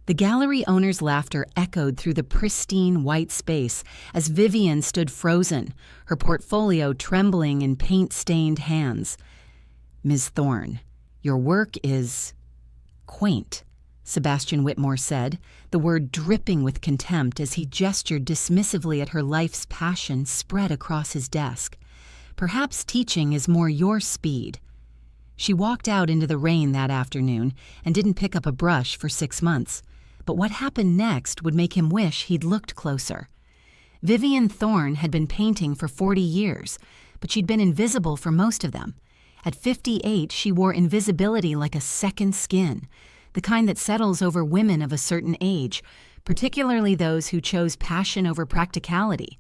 The gallery owner's laughter echoed through the pristine white space as Vivian stood frozen, her portfolio trembling in paint-stained hands. "Ms. Thorne, your work is quaint," Sebastian Whitmore said, the word dripping with contempt as he gestured dismissively at her life's passion spread across his desk. "Perhaps teaching is more your speed." She walked out into the rain that afternoon and didn't pick up a brush for 6 months. But what happened next would make him wish he'd looked closer. Vivian Thorne had been painting for 40 years, but she'd been invisible for most of them. At 58, she wore invisibility like a second skin, the kind that settles over women of a certain age, particularly those who chose passion over practicality.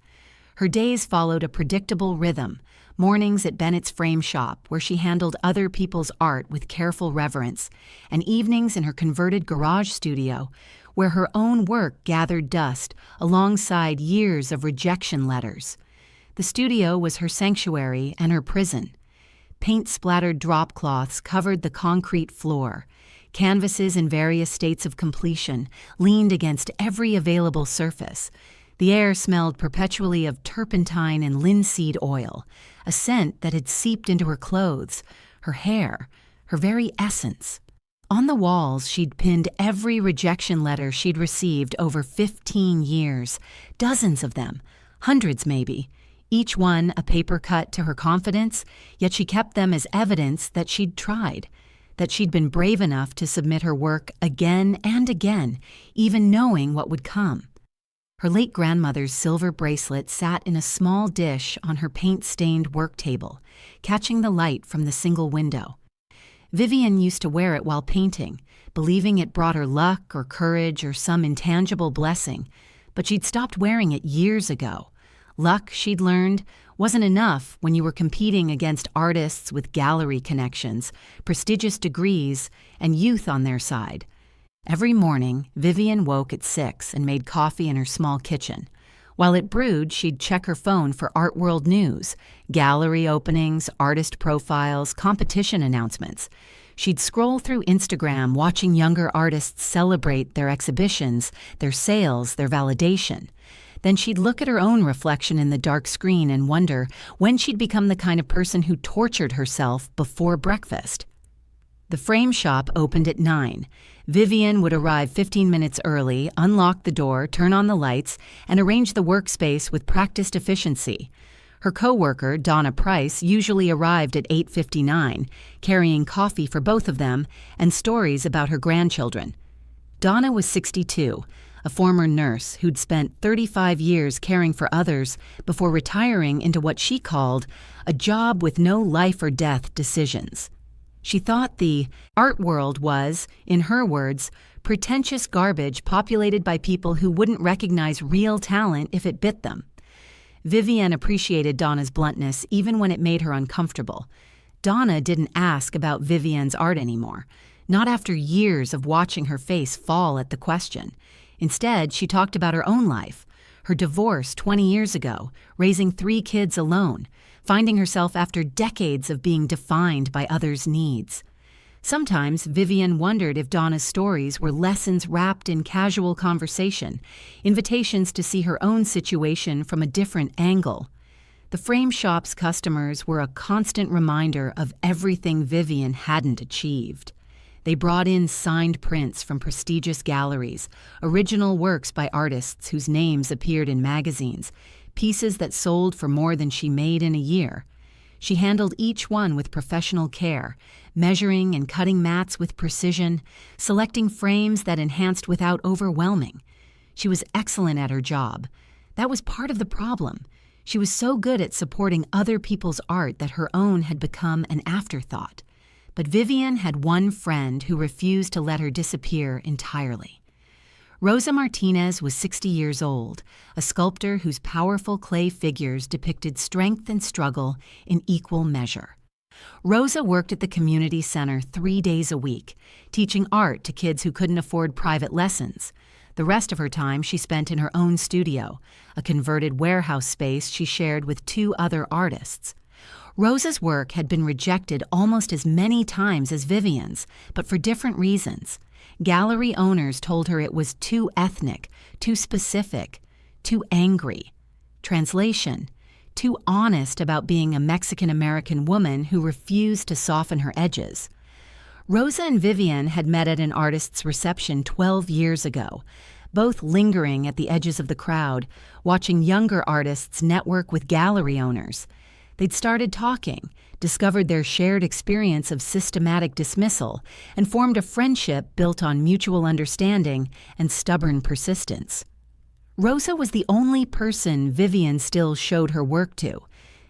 Her days followed a predictable rhythm: mornings at Bennett's frame shop, where she handled other people's art with careful reverence, and evenings in her converted garage studio, where her own work gathered dust alongside years of rejection letters. The studio was her sanctuary and her prison. Paint-splattered drop cloths covered the concrete floor. Canvases in various states of completion leaned against every available surface. The air smelled perpetually of turpentine and linseed oil, a scent that had seeped into her clothes, her hair, her very essence. On the walls, she'd pinned every rejection letter she'd received over 15 years, dozens of them, hundreds maybe, each one a paper cut to her confidence, yet she kept them as evidence that she'd tried, that she'd been brave enough to submit her work again and again, even knowing what would come. Her late grandmother's silver bracelet sat in a small dish on her paint-stained work table, catching the light from the single window. Vivian used to wear it while painting, believing it brought her luck or courage or some intangible blessing, but she'd stopped wearing it years ago. Luck, she'd learned, wasn't enough when you were competing against artists with gallery connections, prestigious degrees, and youth on their side. Every morning, Vivian woke at 6 and made coffee in her small kitchen. While it brewed, she'd check her phone for art world news, gallery openings, artist profiles, competition announcements. She'd scroll through Instagram watching younger artists celebrate their exhibitions, their sales, their validation. Then she'd look at her own reflection in the dark screen and wonder when she'd become the kind of person who tortured herself before breakfast. The frame shop opened at 9. Vivian would arrive 15 minutes early, unlock the door, turn on the lights, and arrange the workspace with practiced efficiency. Her co-worker, Donna Price, usually arrived at 8:59, carrying coffee for both of them and stories about her grandchildren. Donna was 62, a former nurse who'd spent 35 years caring for others before retiring into what she called a job with no life or death decisions. She thought the art world was, in her words, pretentious garbage populated by people who wouldn't recognize real talent if it bit them. Vivian appreciated Donna's bluntness even when it made her uncomfortable. Donna didn't ask about Vivian's art anymore, not after years of watching her face fall at the question. Instead, she talked about her own life, her divorce 20 years ago, raising 3 kids alone, finding herself after decades of being defined by others' needs. Sometimes Vivian wondered if Donna's stories were lessons wrapped in casual conversation, invitations to see her own situation from a different angle. The frame shop's customers were a constant reminder of everything Vivian hadn't achieved. They brought in signed prints from prestigious galleries, original works by artists whose names appeared in magazines, pieces that sold for more than she made in a year. She handled each one with professional care, measuring and cutting mats with precision, selecting frames that enhanced without overwhelming. She was excellent at her job. That was part of the problem. She was so good at supporting other people's art that her own had become an afterthought. But Vivian had one friend who refused to let her disappear entirely. Rosa Martinez was 60 years old, a sculptor whose powerful clay figures depicted strength and struggle in equal measure. Rosa worked at the community center 3 days a week, teaching art to kids who couldn't afford private lessons. The rest of her time she spent in her own studio, a converted warehouse space she shared with 2 other artists. Rosa's work had been rejected almost as many times as Vivian's, but for different reasons. Gallery owners told her it was too ethnic, too specific, too angry. Translation: too honest about being a Mexican-American woman who refused to soften her edges. Rosa and Vivian had met at an artist's reception 12 years ago, both lingering at the edges of the crowd, watching younger artists network with gallery owners. They'd started talking, discovered their shared experience of systematic dismissal, and formed a friendship built on mutual understanding and stubborn persistence. Rosa was the only person Vivian still showed her work to,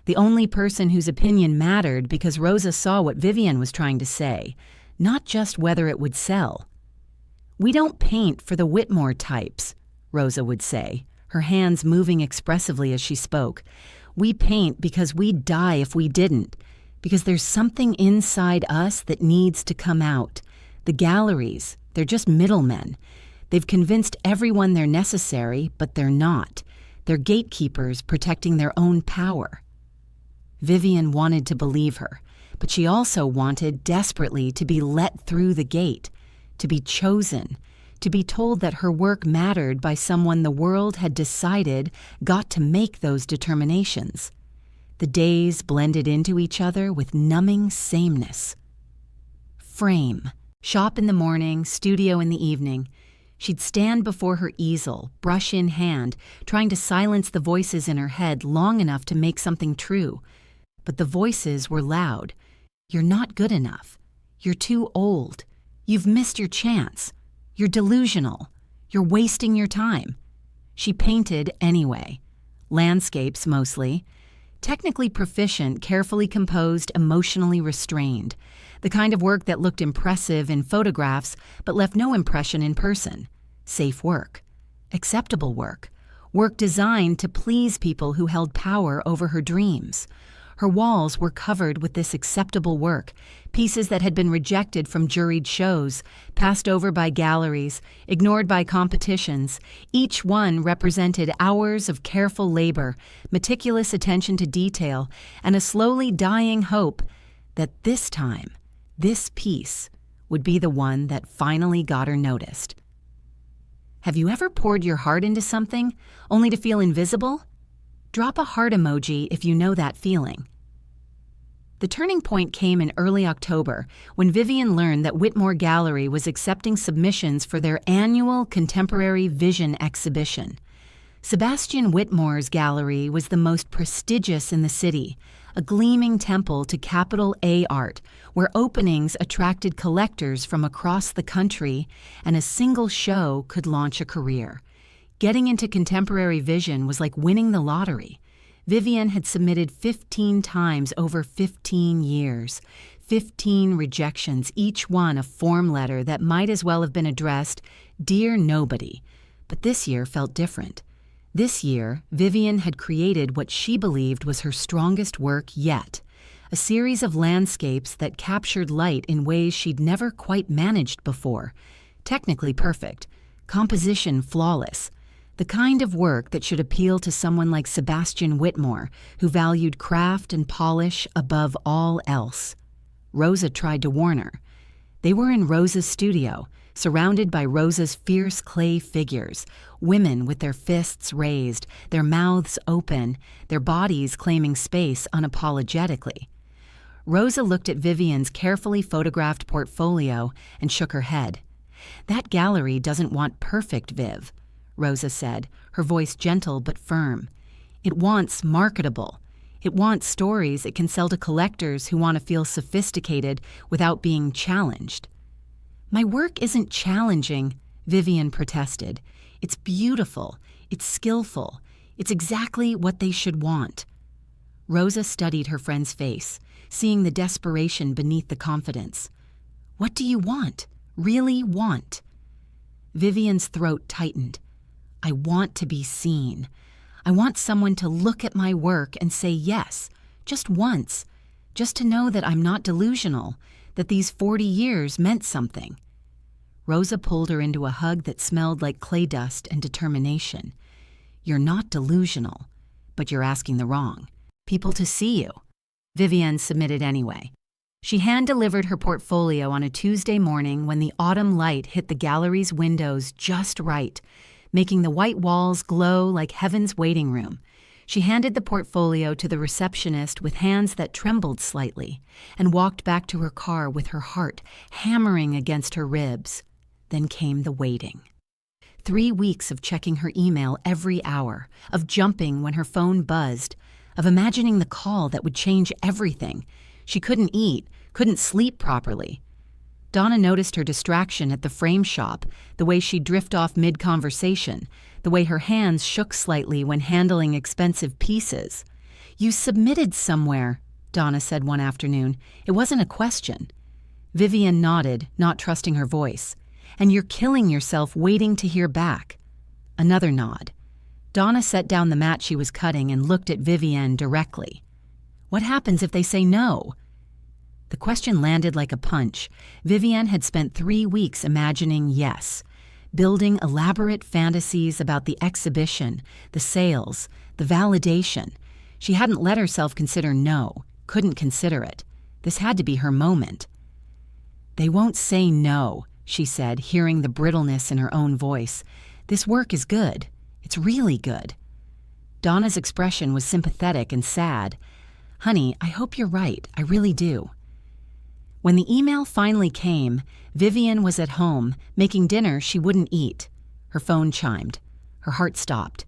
the only person whose opinion mattered because Rosa saw what Vivian was trying to say, not just whether it would sell. "We don't paint for the Whitmore types," Rosa would say, her hands moving expressively as she spoke. "We paint because we'd die if we didn't, because there's something inside us that needs to come out. The galleries, they're just middlemen. They've convinced everyone they're necessary, but they're not. They're gatekeepers protecting their own power." Vivian wanted to believe her, but she also wanted desperately to be let through the gate, to be chosen, to be told that her work mattered by someone the world had decided got to make those determinations. The days blended into each other with numbing sameness. Frame. Shop in the morning, studio in the evening. She'd stand before her easel, brush in hand, trying to silence the voices in her head long enough to make something true. But the voices were loud. "You're not good enough. You're too old. You've missed your chance. You're delusional. You're wasting your time." She painted anyway. Landscapes mostly. Technically proficient, carefully composed, emotionally restrained. The kind of work that looked impressive in photographs but left no impression in person. Safe work. Acceptable work. Work designed to please people who held power over her dreams. Her walls were covered with this acceptable work, pieces that had been rejected from juried shows, passed over by galleries, ignored by competitions. Each one represented hours of careful labor, meticulous attention to detail, and a slowly dying hope that this time, this piece, would be the one that finally got her noticed. Have you ever poured your heart into something, only to feel invisible? Drop a heart emoji if you know that feeling. The turning point came in early October when Vivian learned that Whitmore Gallery was accepting submissions for their annual Contemporary Vision exhibition. Sebastian Whitmore's gallery was the most prestigious in the city, a gleaming temple to capital A art, where openings attracted collectors from across the country, and a single show could launch a career. Getting into contemporary vision was like winning the lottery. Vivian had submitted 15 times over 15 years, 15 rejections, each one a form letter that might as well have been addressed, "Dear Nobody." But this year felt different. This year, Vivian had created what she believed was her strongest work yet, a series of landscapes that captured light in ways she'd never quite managed before. Technically perfect, composition flawless, the kind of work that should appeal to someone like Sebastian Whitmore, who valued craft and polish above all else. Rosa tried to warn her. They were in Rosa's studio, surrounded by Rosa's fierce clay figures, women with their fists raised, their mouths open, their bodies claiming space unapologetically. Rosa looked at Vivian's carefully photographed portfolio and shook her head. "That gallery doesn't want perfect, Viv," Rosa said, her voice gentle but firm. "It wants marketable. It wants stories it can sell to collectors who want to feel sophisticated without being challenged." "My work isn't challenging," Vivian protested. "It's beautiful. It's skillful. It's exactly what they should want." Rosa studied her friend's face, seeing the desperation beneath the confidence. "What do you want? Really want?" Vivian's throat tightened. "I want to be seen. I want someone to look at my work and say yes, just once, just to know that I'm not delusional, that these 40 years meant something." Rosa pulled her into a hug that smelled like clay dust and determination. "You're not delusional, but you're asking the wrong people to see you." Vivian submitted anyway. She hand-delivered her portfolio on a Tuesday morning when the autumn light hit the gallery's windows just right, making the white walls glow like heaven's waiting room. She handed the portfolio to the receptionist with hands that trembled slightly and walked back to her car with her heart hammering against her ribs. Then came the waiting. 3 weeks of checking her email every hour, of jumping when her phone buzzed, of imagining the call that would change everything. She couldn't eat, couldn't sleep properly. Donna noticed her distraction at the frame shop, the way she'd drift off mid-conversation, the way her hands shook slightly when handling expensive pieces. "You submitted somewhere," Donna said one afternoon. "It wasn't a question." Vivian nodded, not trusting her voice. "And you're killing yourself waiting to hear back." Another nod. Donna set down the mat she was cutting and looked at Vivian directly. "What happens if they say no?" The question landed like a punch. Vivian had spent 3 weeks imagining yes, building elaborate fantasies about the exhibition, the sales, the validation. She hadn't let herself consider no, couldn't consider it. This had to be her moment. "They won't say no," she said, hearing the brittleness in her own voice. "This work is good. It's really good." Donna's expression was sympathetic and sad. "Honey, I hope you're right. I really do." When the email finally came, Vivian was at home, making dinner she wouldn't eat. Her phone chimed. Her heart stopped.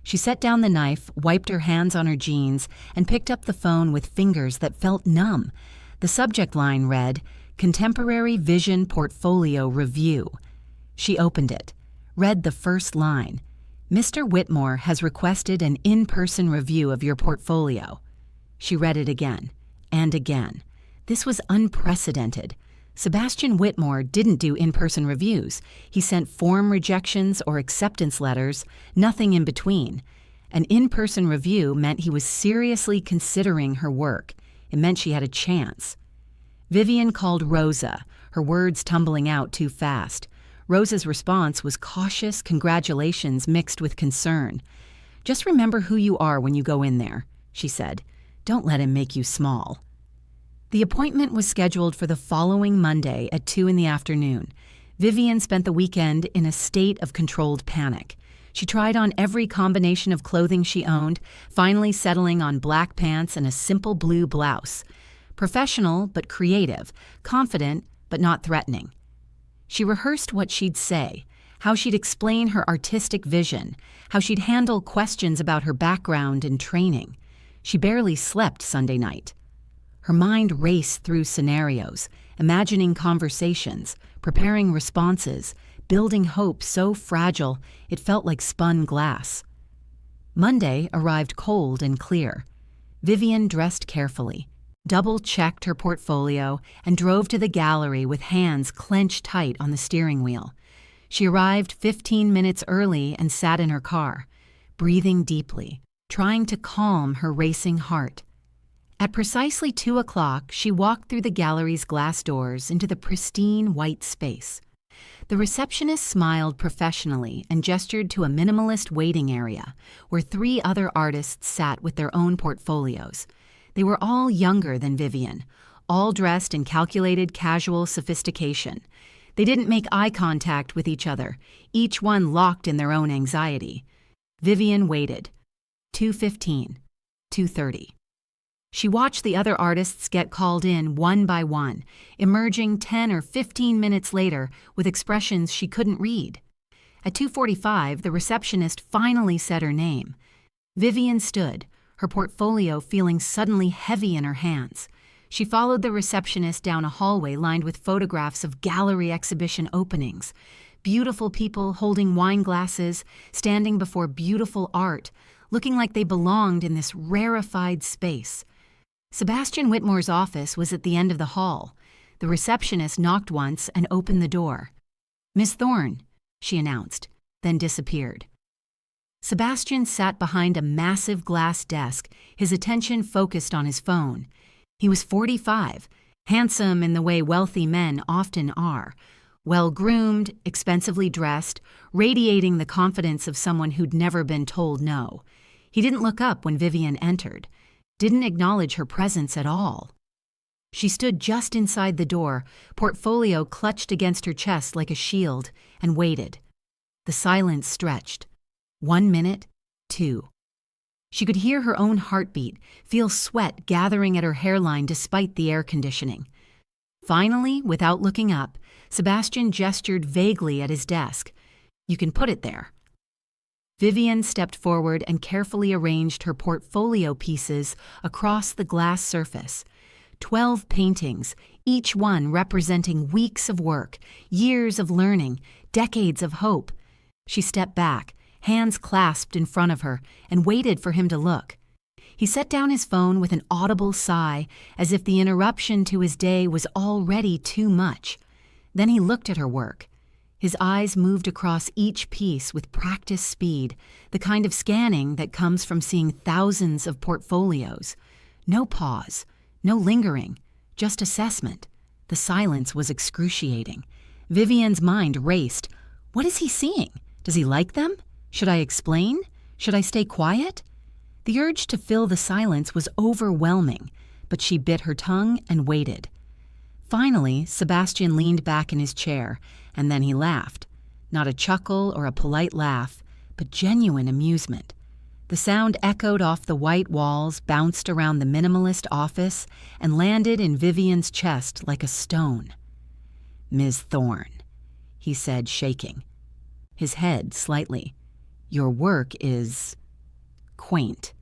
She set down the knife, wiped her hands on her jeans, and picked up the phone with fingers that felt numb. The subject line read, "Contemporary Vision Portfolio Review." She opened it, read the first line. "Mr. Whitmore has requested an in-person review of your portfolio." She read it again, and again. This was unprecedented. Sebastian Whitmore didn't do in-person reviews. He sent form rejections or acceptance letters, nothing in between. An in-person review meant he was seriously considering her work. It meant she had a chance. Vivian called Rosa, her words tumbling out too fast. Rosa's response was cautious congratulations mixed with concern. "Just remember who you are when you go in there," she said. "Don't let him make you small." The appointment was scheduled for the following Monday at 2 in the afternoon. Vivian spent the weekend in a state of controlled panic. She tried on every combination of clothing she owned, finally settling on black pants and a simple blue blouse. Professional but creative, confident but not threatening. She rehearsed what she'd say, how she'd explain her artistic vision, how she'd handle questions about her background and training. She barely slept Sunday night. Her mind raced through scenarios, imagining conversations, preparing responses, building hope so fragile it felt like spun glass. Monday arrived cold and clear. Vivian dressed carefully, double-checked her portfolio, and drove to the gallery with hands clenched tight on the steering wheel. She arrived 15 minutes early and sat in her car, breathing deeply, trying to calm her racing heart. At precisely 2 o'clock, she walked through the gallery's glass doors into the pristine white space. The receptionist smiled professionally and gestured to a minimalist waiting area, where 3 other artists sat with their own portfolios. They were all younger than Vivian, all dressed in calculated casual sophistication. They didn't make eye contact with each other, each one locked in their own anxiety. Vivian waited. 2:15, 2:30. She watched the other artists get called in one by one, emerging 10 or 15 minutes later with expressions she couldn't read. At 2:45, the receptionist finally said her name. Vivian stood, her portfolio feeling suddenly heavy in her hands. She followed the receptionist down a hallway lined with photographs of gallery exhibition openings. Beautiful people holding wine glasses, standing before beautiful art, looking like they belonged in this rarefied space. Sebastian Whitmore's office was at the end of the hall. The receptionist knocked once and opened the door. "Miss Thorne," she announced, then disappeared. Sebastian sat behind a massive glass desk, his attention focused on his phone. He was 45, handsome in the way wealthy men often are, well-groomed, expensively dressed, radiating the confidence of someone who'd never been told no. He didn't look up when Vivian entered. Didn't acknowledge her presence at all. She stood just inside the door, portfolio clutched against her chest like a shield, and waited. The silence stretched. 1 minute, 2. She could hear her own heartbeat, feel sweat gathering at her hairline despite the air conditioning. Finally, without looking up, Sebastian gestured vaguely at his desk. "You can put it there." Vivian stepped forward and carefully arranged her portfolio pieces across the glass surface. 12 paintings, each one representing weeks of work, years of learning, decades of hope. She stepped back, hands clasped in front of her, and waited for him to look. He set down his phone with an audible sigh, as if the interruption to his day was already too much. Then he looked at her work. His eyes moved across each piece with practiced speed, the kind of scanning that comes from seeing thousands of portfolios. No pause, no lingering, just assessment. The silence was excruciating. Vivian's mind raced. What is he seeing? Does he like them? Should I explain? Should I stay quiet? The urge to fill the silence was overwhelming, but she bit her tongue and waited. Finally, Sebastian leaned back in his chair, and then he laughed. Not a chuckle or a polite laugh, but genuine amusement. The sound echoed off the white walls, bounced around the minimalist office, and landed in Vivian's chest like a stone. "Ms. Thorne," he said, shaking. His head slightly. "Your work is quaint."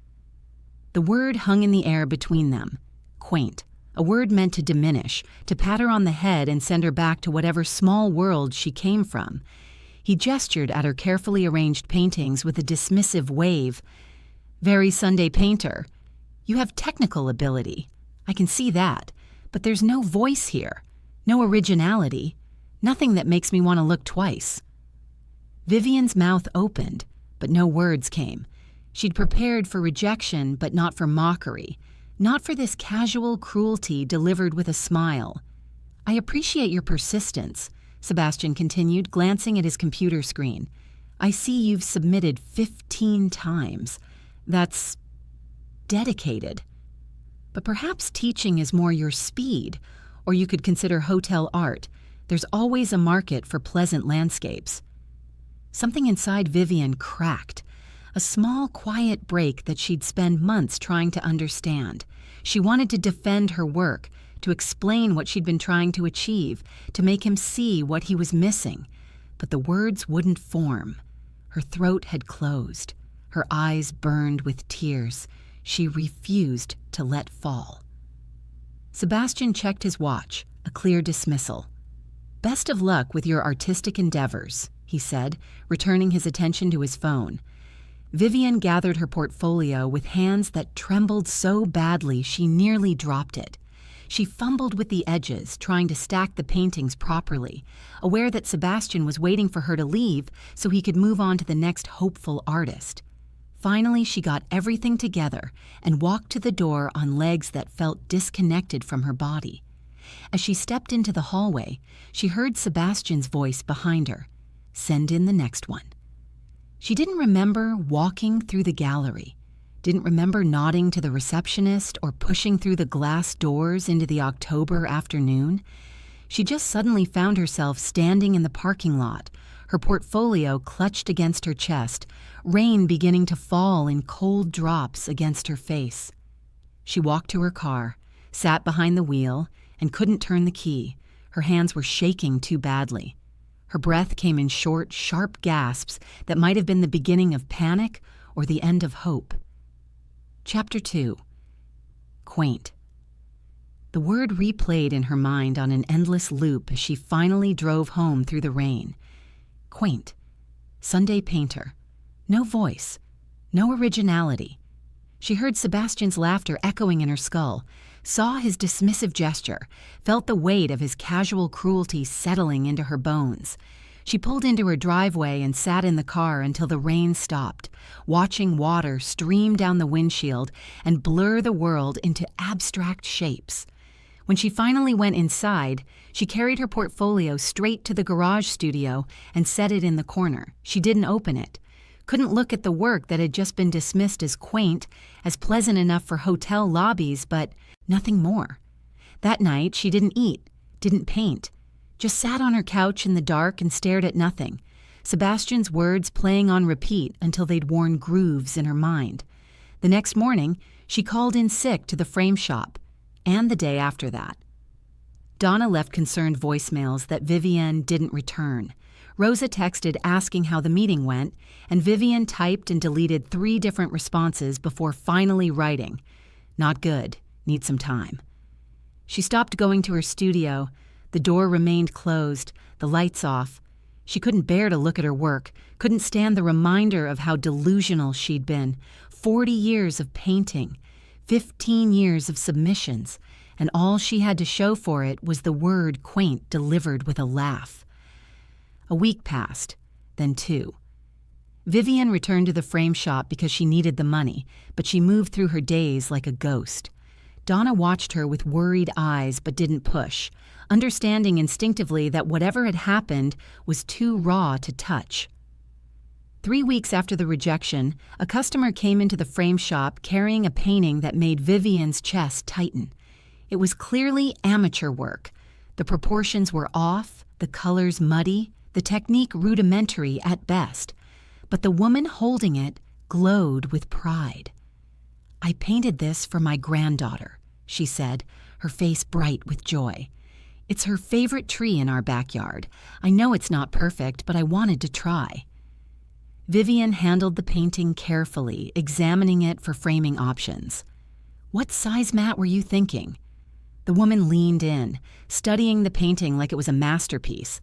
The word hung in the air between them. Quaint. A word meant to diminish, to pat her on the head and send her back to whatever small world she came from. He gestured at her carefully arranged paintings with a dismissive wave. "Very Sunday painter. You have technical ability. I can see that. But there's no voice here. No originality. Nothing that makes me want to look twice." Vivian's mouth opened, but no words came. She'd prepared for rejection, but not for mockery. Not for this casual cruelty delivered with a smile. "I appreciate your persistence," Sebastian continued, glancing at his computer screen. "I see you've submitted 15 times. That's dedicated. But perhaps teaching is more your speed, or you could consider hotel art. There's always a market for pleasant landscapes." Something inside Vivian cracked. A small, quiet break that she'd spend months trying to understand. She wanted to defend her work, to explain what she'd been trying to achieve, to make him see what he was missing. But the words wouldn't form. Her throat had closed. Her eyes burned with tears. She refused to let fall. Sebastian checked his watch, a clear dismissal. "Best of luck with your artistic endeavors," he said, returning his attention to his phone. Vivian gathered her portfolio with hands that trembled so badly she nearly dropped it. She fumbled with the edges, trying to stack the paintings properly, aware that Sebastian was waiting for her to leave so he could move on to the next hopeful artist. Finally, she got everything together and walked to the door on legs that felt disconnected from her body. As she stepped into the hallway, she heard Sebastian's voice behind her. "Send in the next one." She didn't remember walking through the gallery, didn't remember nodding to the receptionist or pushing through the glass doors into the October afternoon. She just suddenly found herself standing in the parking lot, her portfolio clutched against her chest, rain beginning to fall in cold drops against her face. She walked to her car, sat behind the wheel, and couldn't turn the key. Her hands were shaking too badly. Her breath came in short, sharp gasps that might have been the beginning of panic or the end of hope. Chapter 2. Quaint. The word replayed in her mind on an endless loop as she finally drove home through the rain. Quaint. Sunday painter. No voice. No originality. She heard Sebastian's laughter echoing in her skull, saw his dismissive gesture, felt the weight of his casual cruelty settling into her bones. She pulled into her driveway and sat in the car until the rain stopped, watching water stream down the windshield and blur the world into abstract shapes. When she finally went inside, she carried her portfolio straight to the garage studio and set it in the corner. She didn't open it. Couldn't look at the work that had just been dismissed as quaint, as pleasant enough for hotel lobbies, but nothing more. That night, she didn't eat, didn't paint, just sat on her couch in the dark and stared at nothing, Sebastian's words playing on repeat until they'd worn grooves in her mind. The next morning, she called in sick to the frame shop, and the day after that. Donna left concerned voicemails that Vivienne didn't return. Rosa texted asking how the meeting went, and Vivienne typed and deleted 3 different responses before finally writing, "Not good, need some time." She stopped going to her studio. The door remained closed, the lights off. She couldn't bear to look at her work, couldn't stand the reminder of how delusional she'd been. 40 years of painting, 15 years of submissions, and all she had to show for it was the word quaint delivered with a laugh. A week passed, then 2. Vivienne returned to the frame shop because she needed the money, but she moved through her days like a ghost. Donna watched her with worried eyes but didn't push, understanding instinctively that whatever had happened was too raw to touch. 3 weeks after the rejection, a customer came into the frame shop carrying a painting that made Vivienne's chest tighten. It was clearly amateur work. The proportions were off, the colors muddy, the technique rudimentary at best. But the woman holding it glowed with pride. "I painted this for my granddaughter," she said, her face bright with joy. "It's her favorite tree in our backyard. I know it's not perfect, but I wanted to try." Vivienne handled the painting carefully, examining it for framing options. "What size mat were you thinking?" The woman leaned in, studying the painting like it was a masterpiece.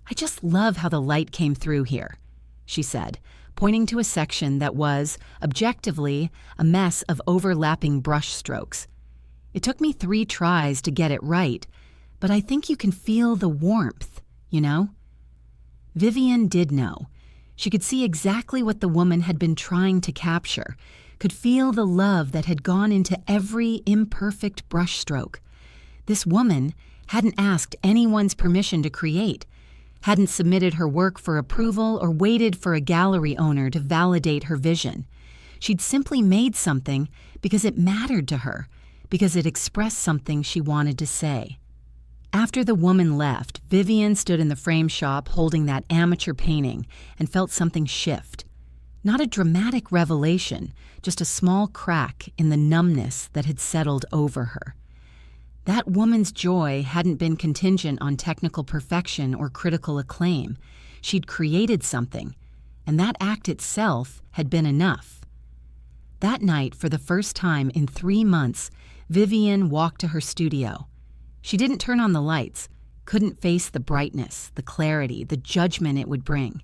"I just love how the light came through here," she said, pointing to a section that was, objectively, a mess of overlapping brush strokes. "It took me 3 tries to get it right, but I think you can feel the warmth, you know?" Vivienne did know. She could see exactly what the woman had been trying to capture, could feel the love that had gone into every imperfect brushstroke. This woman hadn't asked anyone's permission to create, hadn't submitted her work for approval or waited for a gallery owner to validate her vision. She'd simply made something because it mattered to her, because it expressed something she wanted to say. After the woman left, Vivienne stood in the frame shop holding that amateur painting and felt something shift. Not a dramatic revelation, just a small crack in the numbness that had settled over her. That woman's joy hadn't been contingent on technical perfection or critical acclaim. She'd created something, and that act itself had been enough. That night, for the first time in 3 months, Vivienne walked to her studio. She didn't turn on the lights, couldn't face the brightness, the clarity, the judgment it would bring.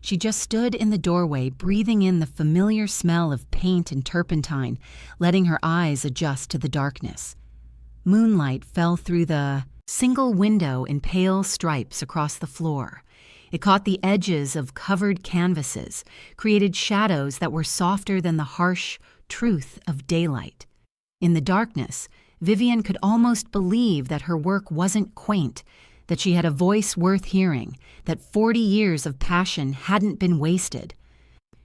She just stood in the doorway, breathing in the familiar smell of paint and turpentine, letting her eyes adjust to the darkness. Moonlight fell through the single window in pale stripes across the floor. It caught the edges of covered canvases, created shadows that were softer than the harsh truth of daylight. In the darkness, Vivienne could almost believe that her work wasn't quaint, that she had a voice worth hearing, that 40 years of passion hadn't been wasted.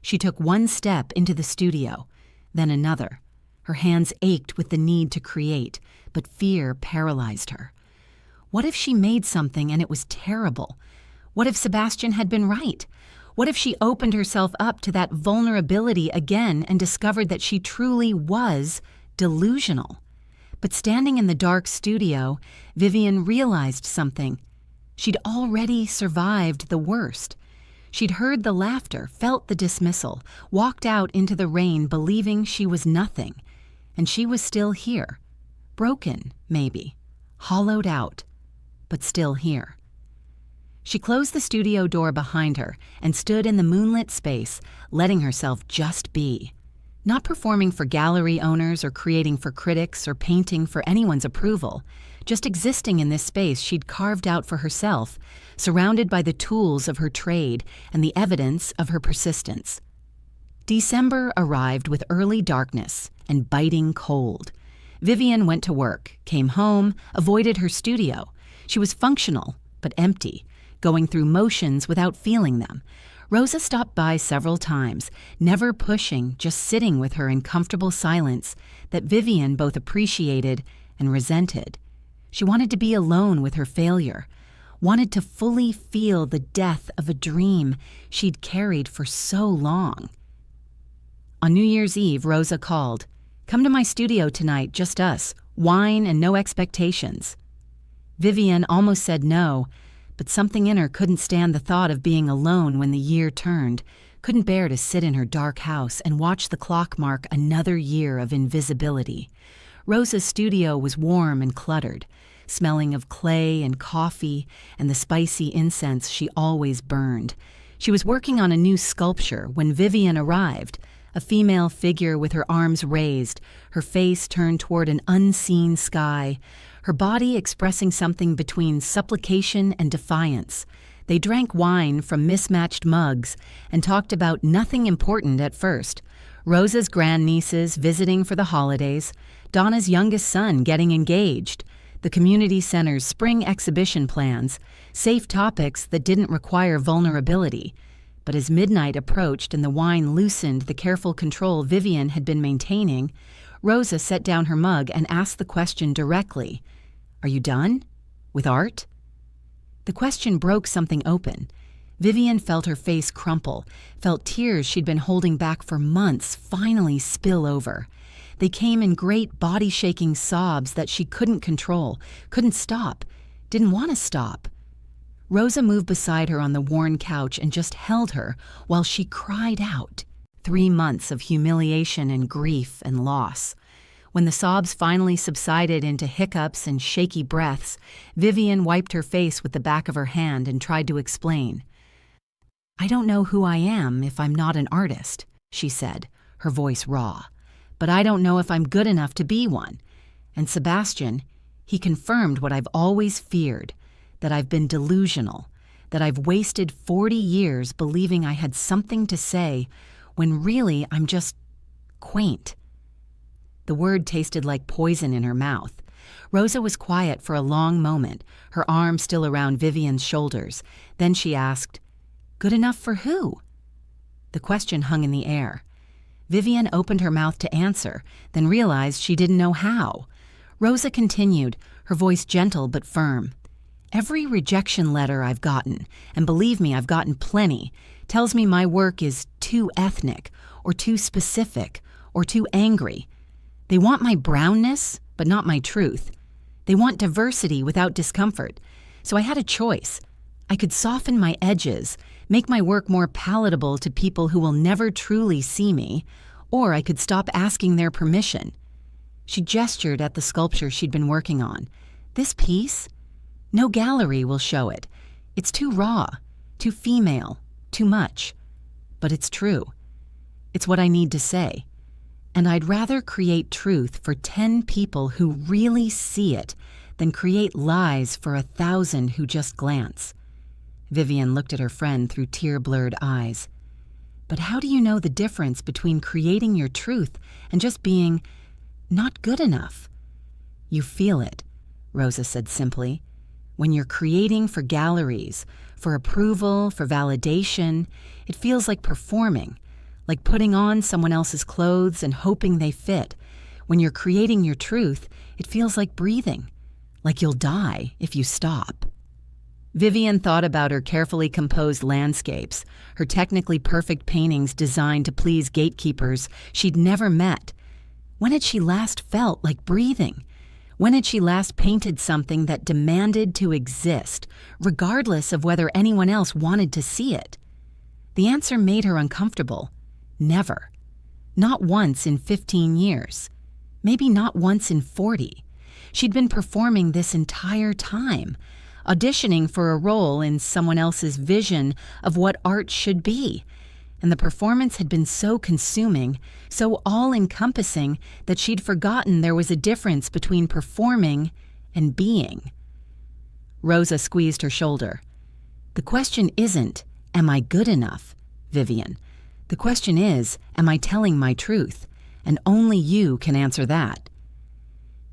She took 1 step into the studio, then another. Her hands ached with the need to create, but fear paralyzed her. What if she made something and it was terrible? What if Sebastian had been right? What if she opened herself up to that vulnerability again and discovered that she truly was delusional? But standing in the dark studio, Vivienne realized something. She'd already survived the worst. She'd heard the laughter, felt the dismissal, walked out into the rain believing she was nothing. And she was still here. Broken, maybe. Hollowed out. But still here. She closed the studio door behind her and stood in the moonlit space, letting herself just be. Not performing for gallery owners or creating for critics or painting for anyone's approval, just existing in this space she'd carved out for herself, surrounded by the tools of her trade and the evidence of her persistence. December arrived with early darkness and biting cold. Vivienne went to work, came home, avoided her studio. She was functional, but empty, going through motions without feeling them. Rosa stopped by several times, never pushing, just sitting with her in comfortable silence that Vivienne both appreciated and resented. She wanted to be alone with her failure, wanted to fully feel the death of a dream she'd carried for so long. On New Year's Eve, Rosa called. "Come to my studio tonight, just us. Wine and no expectations." Vivian almost said no, but something in her couldn't stand the thought of being alone when the year turned, couldn't bear to sit in her dark house and watch the clock mark another year of invisibility. Rosa's studio was warm and cluttered, smelling of clay and coffee and the spicy incense she always burned. She was working on a new sculpture when Vivian arrived, a female figure with her arms raised, her face turned toward an unseen sky, her body expressing something between supplication and defiance. They drank wine from mismatched mugs and talked about nothing important at first. Rosa's grandnieces visiting for the holidays, Donna's youngest son getting engaged, the community center's spring exhibition plans, safe topics that didn't require vulnerability. But as midnight approached and the wine loosened the careful control Vivian had been maintaining, Rosa set down her mug and asked the question directly. "Are you done? With art?" The question broke something open. Vivian felt her face crumple, felt tears she'd been holding back for months finally spill over. They came in great body-shaking sobs that she couldn't control, couldn't stop, didn't want to stop. Rosa moved beside her on the worn couch and just held her while she cried out. 3 months of humiliation and grief and loss. When the sobs finally subsided into hiccups and shaky breaths, Vivian wiped her face with the back of her hand and tried to explain. "I don't know who I am if I'm not an artist," she said, her voice raw. "But I don't know if I'm good enough to be one." And Sebastian, he confirmed what I've always feared, that I've been delusional, that I've wasted 40 years believing I had something to say when really I'm just quaint. The word tasted like poison in her mouth. Rosa was quiet for a long moment, her arm still around Vivian's shoulders. Then she asked, "Good enough for who?" The question hung in the air. Vivian opened her mouth to answer, then realized she didn't know how. Rosa continued, her voice gentle but firm. "Every rejection letter I've gotten, and believe me, I've gotten plenty, tells me my work is too ethnic, or too specific, or too angry. They want my brownness, but not my truth. They want diversity without discomfort. So I had a choice. I could soften my edges, make my work more palatable to people who will never truly see me, or I could stop asking their permission." She gestured at the sculpture she'd been working on. "This piece? No gallery will show it. It's too raw, too female, too much. But it's true. It's what I need to say. And I'd rather create truth for 10 people who really see it than create lies for 1,000 who just glance." Vivian looked at her friend through tear-blurred eyes. "But how do you know the difference between creating your truth and just being not good enough?" "You feel it," Rosa said simply. "When you're creating for galleries, for approval, for validation, it feels like performing, like putting on someone else's clothes and hoping they fit. When you're creating your truth, it feels like breathing, like you'll die if you stop." Vivian thought about her carefully composed landscapes, her technically perfect paintings designed to please gatekeepers she'd never met. When had she last felt like breathing? When had she last painted something that demanded to exist, regardless of whether anyone else wanted to see it? The answer made her uncomfortable. Never. Not once in 15 years. Maybe not once in 40. She'd been performing this entire time, auditioning for a role in someone else's vision of what art should be. And the performance had been so consuming, so all-encompassing, that she'd forgotten there was a difference between performing and being. Rosa squeezed her shoulder. "The question isn't, am I good enough, Vivian? The question is, am I telling my truth? And only you can answer that."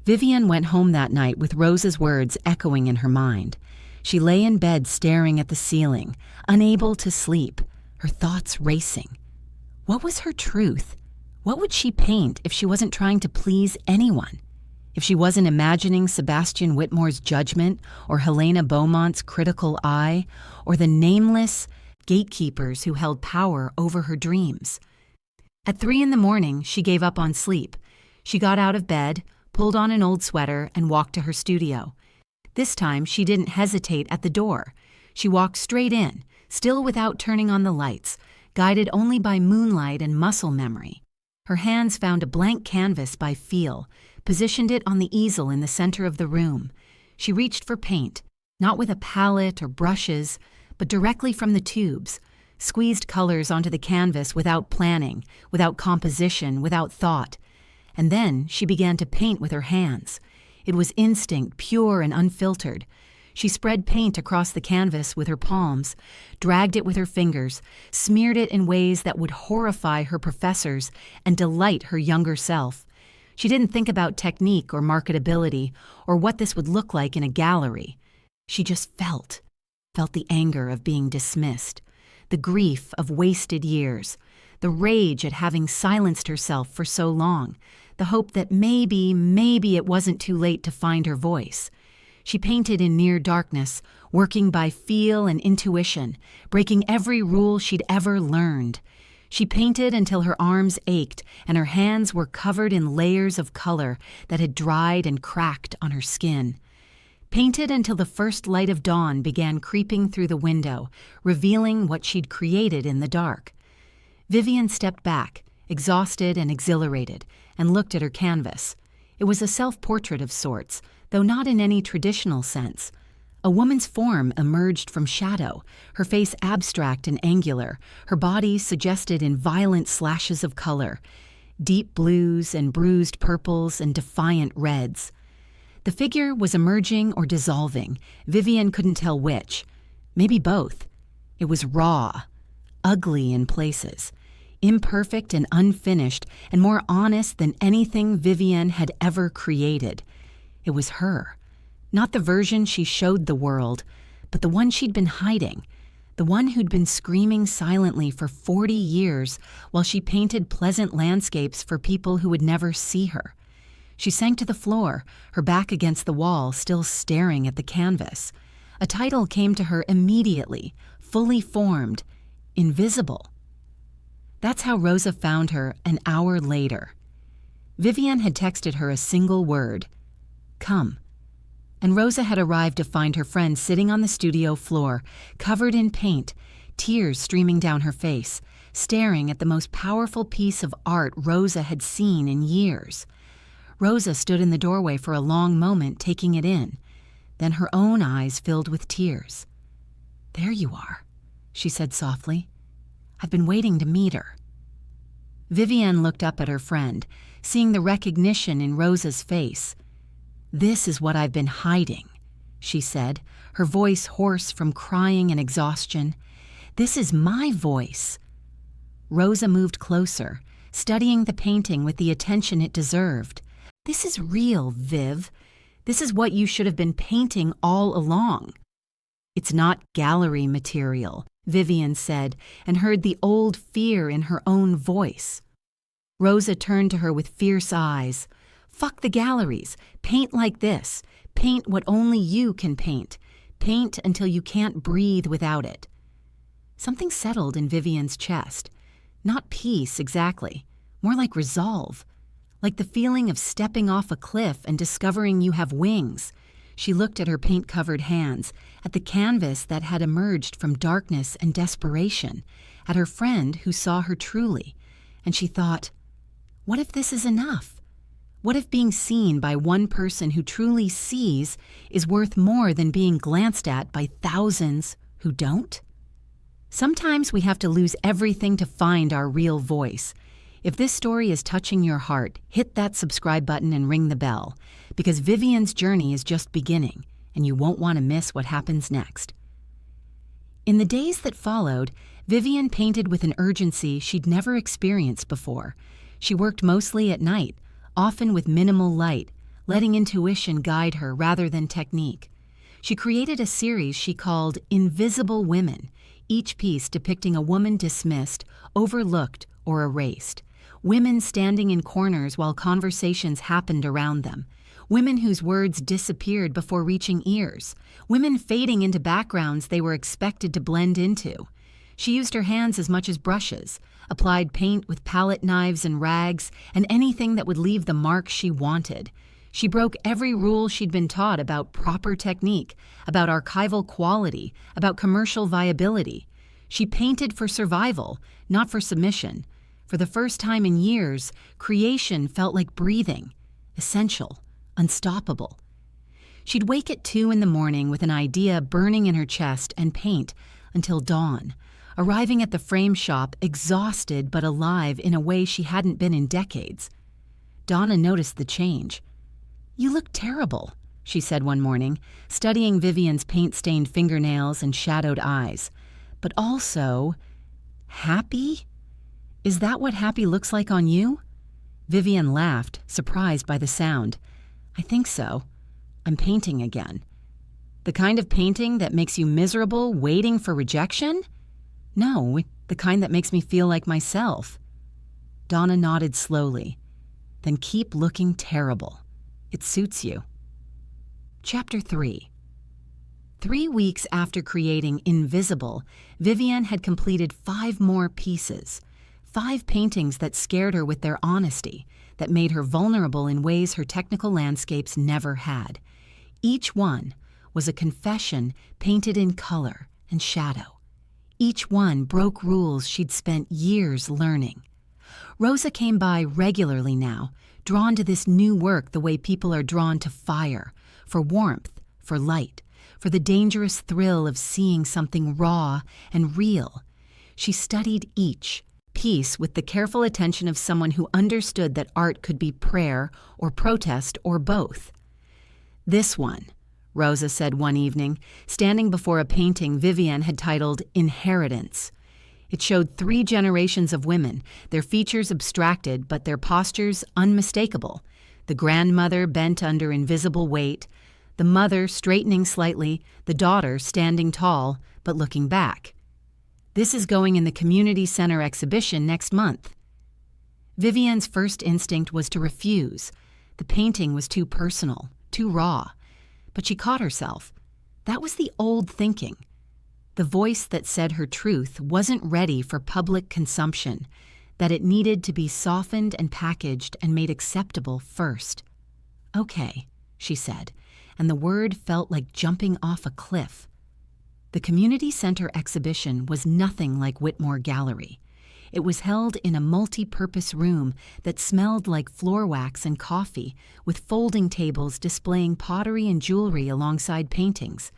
Vivian went home that night with Rosa's words echoing in her mind. She lay in bed staring at the ceiling, unable to sleep, her thoughts racing. What was her truth? What would she paint if she wasn't trying to please anyone? If she wasn't imagining Sebastian Whitmore's judgment, or Helena Beaumont's critical eye, or the nameless gatekeepers who held power over her dreams. At 3 a.m, she gave up on sleep. She got out of bed, pulled on an old sweater, and walked to her studio. This time, she didn't hesitate at the door. She walked straight in, still without turning on the lights, guided only by moonlight and muscle memory. Her hands found a blank canvas by feel, positioned it on the easel in the center of the room. She reached for paint, not with a palette or brushes, but directly from the tubes, squeezed colors onto the canvas without planning, without composition, without thought. And then she began to paint with her hands. It was instinct, pure and unfiltered. She spread paint across the canvas with her palms, dragged it with her fingers, smeared it in ways that would horrify her professors and delight her younger self. She didn't think about technique or marketability or what this would look like in a gallery. She just felt the anger of being dismissed, the grief of wasted years, the rage at having silenced herself for so long, the hope that maybe it wasn't too late to find her voice. She painted in near darkness, working by feel and intuition, breaking every rule she'd ever learned. She painted until her arms ached and her hands were covered in layers of color that had dried and cracked on her skin. Painted until the first light of dawn began creeping through the window, revealing what she'd created in the dark. Vivian stepped back, exhausted and exhilarated, and looked at her canvas. It was a self-portrait of sorts, though not in any traditional sense. A woman's form emerged from shadow, her face abstract and angular, her body suggested in violent slashes of color, deep blues and bruised purples and defiant reds. The figure was emerging or dissolving. Vivian couldn't tell which. Maybe both. It was raw, ugly in places, imperfect and unfinished, and more honest than anything Vivian had ever created. It was her. Not the version she showed the world, but the one she'd been hiding, the one who'd been screaming silently for 40 years while she painted pleasant landscapes for people who would never see her. She sank to the floor, her back against the wall, still staring at the canvas. A title came to her immediately, fully formed, invisible. That's how Rosa found her an hour later. Vivian had texted her a single word, "Come." And Rosa had arrived to find her friend sitting on the studio floor, covered in paint, tears streaming down her face, staring at the most powerful piece of art Rosa had seen in years. Rosa stood in the doorway for a long moment, taking it in. Then her own eyes filled with tears. "There you are," she said softly. "I've been waiting to meet her." Vivian looked up at her friend, seeing the recognition in Rosa's face. "This is what I've been hiding," she said, her voice hoarse from crying and exhaustion. "This is my voice." Rosa moved closer, studying the painting with the attention it deserved. "This is real, Viv. This is what you should have been painting all along." "It's not gallery material," Vivian said, and heard the old fear in her own voice. Rosa turned to her with fierce eyes. "Fuck the galleries. Paint like this. Paint what only you can paint. Paint until you can't breathe without it." Something settled in Vivian's chest. Not peace, exactly. More like resolve. Like the feeling of stepping off a cliff and discovering you have wings. She looked at her paint-covered hands, at the canvas that had emerged from darkness and desperation, at her friend who saw her truly, and she thought, what if this is enough? What if being seen by one person who truly sees is worth more than being glanced at by thousands who don't? Sometimes we have to lose everything to find our real voice. If this story is touching your heart, hit that subscribe button and ring the bell, because Vivian's journey is just beginning, and you won't want to miss what happens next. In the days that followed, Vivian painted with an urgency she'd never experienced before. She worked mostly at night, often with minimal light, letting intuition guide her rather than technique. She created a series she called Invisible Women, each piece depicting a woman dismissed, overlooked, or erased. Women standing in corners while conversations happened around them. women whose words disappeared before reaching ears, women fading into backgrounds they were expected to blend into. She used her hands as much as brushes, applied paint with palette knives and rags, and anything that would leave the mark she wanted. She broke every rule she'd been taught about proper technique, about archival quality, about commercial viability. She painted for survival, not for submission. For the first time in years, creation felt like breathing, essential, unstoppable. She'd wake at 2 in the morning with an idea burning in her chest and paint until dawn, arriving at the frame shop exhausted but alive in a way she hadn't been in decades. Donna noticed the change. "You look terrible," she said one morning, studying Vivian's paint-stained fingernails and shadowed eyes. "But also, happy? Is that what happy looks like on you?" Vivian laughed, surprised by the sound. "I think so. I'm painting again." "The kind of painting that makes you miserable, waiting for rejection?" "No, the kind that makes me feel like myself." Donna nodded slowly. "Then keep looking terrible. It suits you." Chapter 3. 3 weeks after creating Invisible, Vivian had completed 5 more pieces. 5 paintings that scared her with their honesty, that made her vulnerable in ways her technical landscapes never had. Each one was a confession painted in color and shadow. Each one broke rules she'd spent years learning. Rosa came by regularly now, drawn to this new work the way people are drawn to fire, for warmth, for light, for the dangerous thrill of seeing something raw and real. She studied each piece with the careful attention of someone who understood that art could be prayer or protest or both. "This one," Rosa said one evening, standing before a painting Vivian had titled Inheritance. It showed 3 generations of women, their features abstracted but their postures unmistakable. The grandmother bent under invisible weight, the mother straightening slightly, the daughter standing tall but looking back. "This is going in the community center exhibition next month." Vivian's first instinct was to refuse. The painting was too personal, too raw. But she caught herself. That was the old thinking. The voice that said her truth wasn't ready for public consumption, that it needed to be softened and packaged and made acceptable first. "Okay," she said, and the word felt like jumping off a cliff. The community center exhibition was nothing like Whitmore Gallery. It was held in a multi-purpose room that smelled like floor wax and coffee, with folding tables displaying pottery and jewelry alongside paintings.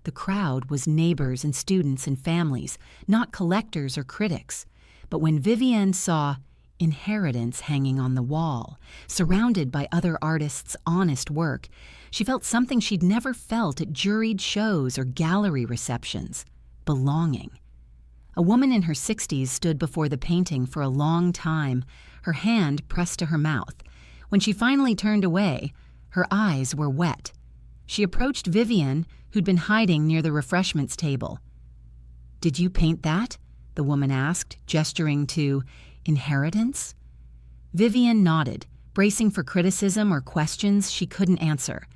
The crowd was neighbors and students and families, not collectors or critics. But when Vivian saw Inheritance hanging on the wall, surrounded by other artists' honest work, she felt something she'd never felt at juried shows or gallery receptions: belonging. A woman in her 60s stood before the painting for a long time, her hand pressed to her mouth. When she finally turned away, her eyes were wet. She approached Vivian, who'd been hiding near the refreshments table. "Did you paint that?" the woman asked, gesturing to Inheritance. Vivian nodded, bracing for criticism or questions she couldn't answer.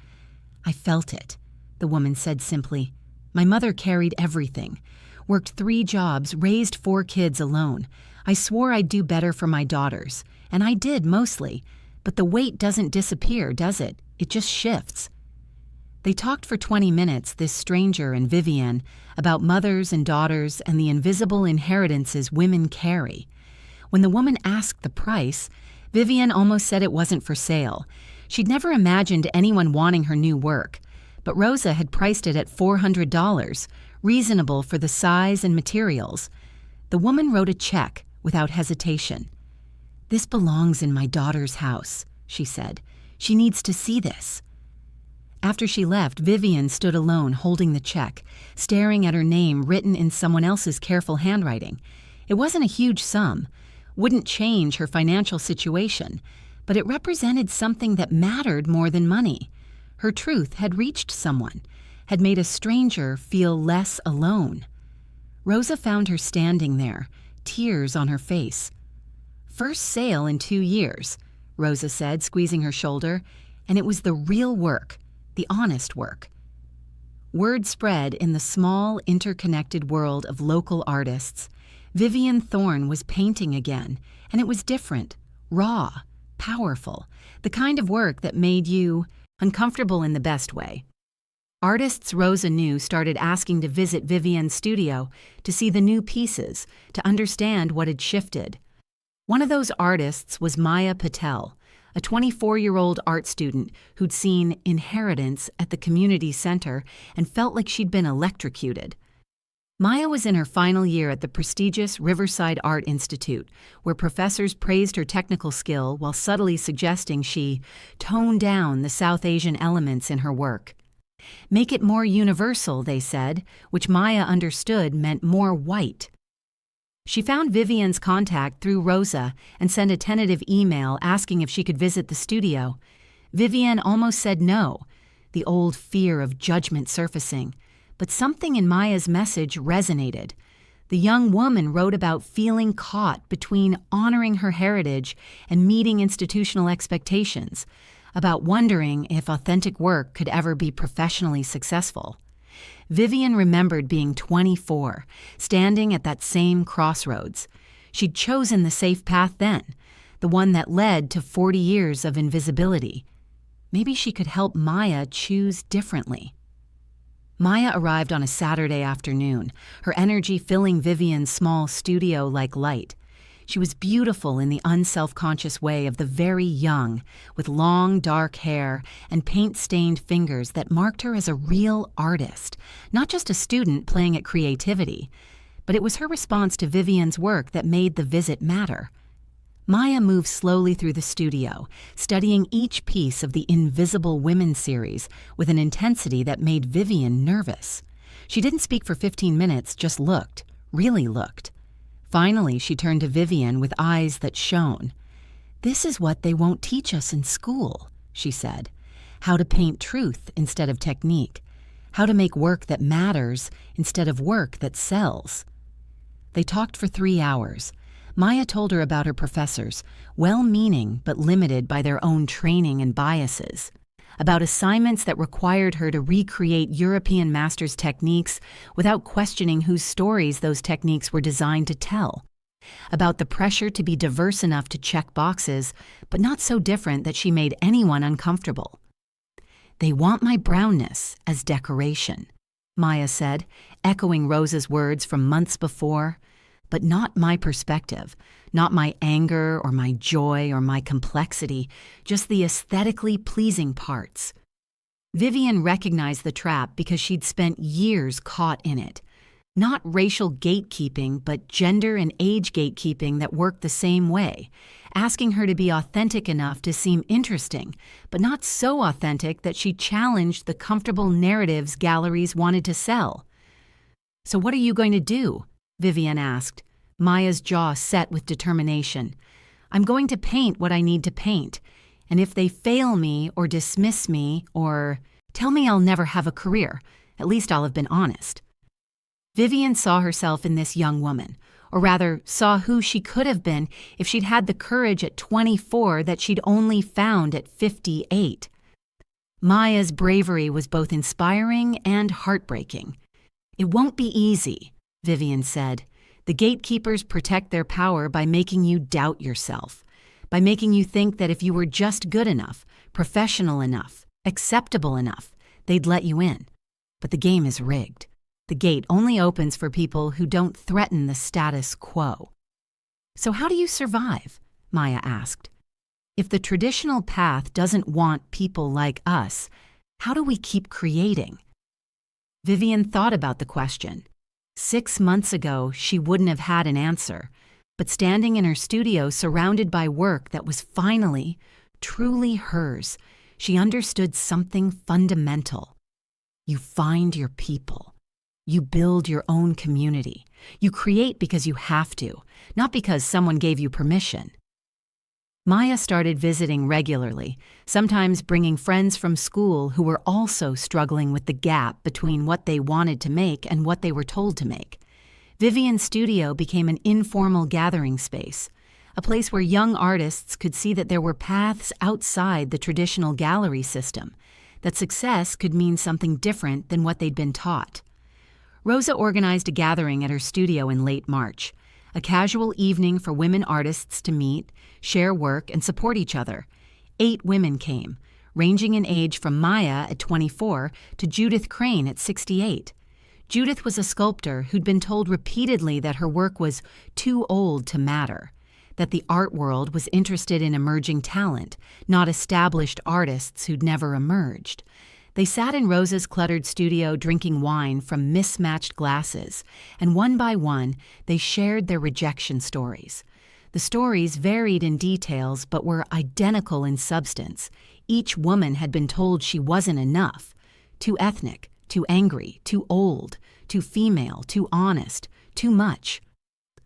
"I felt it," the woman said simply. "My mother carried everything. Worked 3 jobs, raised 4 kids alone. I swore I'd do better for my daughters, and I did mostly. But the weight doesn't disappear, does it? It just shifts." They talked for 20 minutes, this stranger and Vivian, about mothers and daughters and the invisible inheritances women carry. When the woman asked the price, Vivian almost said it wasn't for sale. She'd never imagined anyone wanting her new work, but Rosa had priced it at $400, reasonable for the size and materials. The woman wrote a check without hesitation. "This belongs in my daughter's house," she said. "She needs to see this." After she left, Vivian stood alone holding the check, staring at her name written in someone else's careful handwriting. It wasn't a huge sum, wouldn't change her financial situation, but it represented something that mattered more than money. Her truth had reached someone, had made a stranger feel less alone. Rosa found her standing there, tears on her face. "First sale in 2 years," Rosa said, squeezing her shoulder. And it was the real work, the honest work. Word spread in the small, interconnected world of local artists. Vivian Thorne was painting again, and it was different, raw, powerful, the kind of work that made you uncomfortable in the best way. Artists Rosa knew started asking to visit Vivian's studio to see the new pieces, to understand what had shifted. One of those artists was Maya Patel, a 24-year-old art student who'd seen Inheritance at the community center and felt like she'd been electrocuted. Maya was in her final year at the prestigious Riverside Art Institute, where professors praised her technical skill while subtly suggesting she tone down the South Asian elements in her work. Make it more universal, they said, which Maya understood meant more white. She found Vivian's contact through Rosa and sent a tentative email asking if she could visit the studio. Vivian almost said no, the old fear of judgment surfacing. But something in Maya's message resonated. The young woman wrote about feeling caught between honoring her heritage and meeting institutional expectations, about wondering if authentic work could ever be professionally successful. Vivian remembered being 24, standing at that same crossroads. She'd chosen the safe path then, the one that led to 40 years of invisibility. Maybe she could help Maya choose differently. Maya arrived on a Saturday afternoon, her energy filling Vivian's small studio like light. She was beautiful in the unself-conscious way of the very young, with long, dark hair and paint-stained fingers that marked her as a real artist, not just a student playing at creativity. But it was her response to Vivian's work that made the visit matter. Maya moved slowly through the studio, studying each piece of the Invisible Women series with an intensity that made Vivian nervous. She didn't speak for 15 minutes, just looked, really looked. Finally, she turned to Vivian with eyes that shone. "This is what they won't teach us in school," she said. "How to paint truth instead of technique. How to make work that matters instead of work that sells." They talked for 3 hours. Maya told her about her professors, well-meaning but limited by their own training and biases, about assignments that required her to recreate European masters' techniques without questioning whose stories those techniques were designed to tell, about the pressure to be diverse enough to check boxes, but not so different that she made anyone uncomfortable. "They want my brownness as decoration," Maya said, echoing Rosa's words from months before. "But not my perspective, not my anger or my joy or my complexity, just the aesthetically pleasing parts." Vivian recognized the trap because she'd spent years caught in it. Not racial gatekeeping, but gender and age gatekeeping that worked the same way, asking her to be authentic enough to seem interesting, but not so authentic that she challenged the comfortable narratives galleries wanted to sell. "So what are you going to do?" Vivian asked, Maya's jaw set with determination. "I'm going to paint what I need to paint, and if they fail me or dismiss me or tell me I'll never have a career, at least I'll have been honest." Vivian saw herself in this young woman, or rather saw who she could have been if she'd had the courage at 24 that she'd only found at 58. Maya's bravery was both inspiring and heartbreaking. "It won't be easy," Vivian said. "The gatekeepers protect their power by making you doubt yourself, by making you think that if you were just good enough, professional enough, acceptable enough, they'd let you in. But the game is rigged. The gate only opens for people who don't threaten the status quo." "So how do you survive?" Maya asked. "If the traditional path doesn't want people like us, how do we keep creating?" Vivian thought about the question. 6 months ago, she wouldn't have had an answer, but standing in her studio surrounded by work that was finally, truly hers, she understood something fundamental. You find your people. You build your own community. You create because you have to, not because someone gave you permission. Maya started visiting regularly, sometimes bringing friends from school who were also struggling with the gap between what they wanted to make and what they were told to make. Vivian's studio became an informal gathering space, a place where young artists could see that there were paths outside the traditional gallery system, that success could mean something different than what they'd been taught. Rosa organized a gathering at her studio in late March, a casual evening for women artists to meet, share work, and support each other. 8 women came, ranging in age from Maya at 24 to Judith Crane at 68. Judith was a sculptor who'd been told repeatedly that her work was too old to matter, that the art world was interested in emerging talent, not established artists who'd never emerged. They sat in Rosa's cluttered studio drinking wine from mismatched glasses, and one by one, they shared their rejection stories. The stories varied in details but were identical in substance. Each woman had been told she wasn't enough. Too ethnic, too angry, too old, too female, too honest, too much.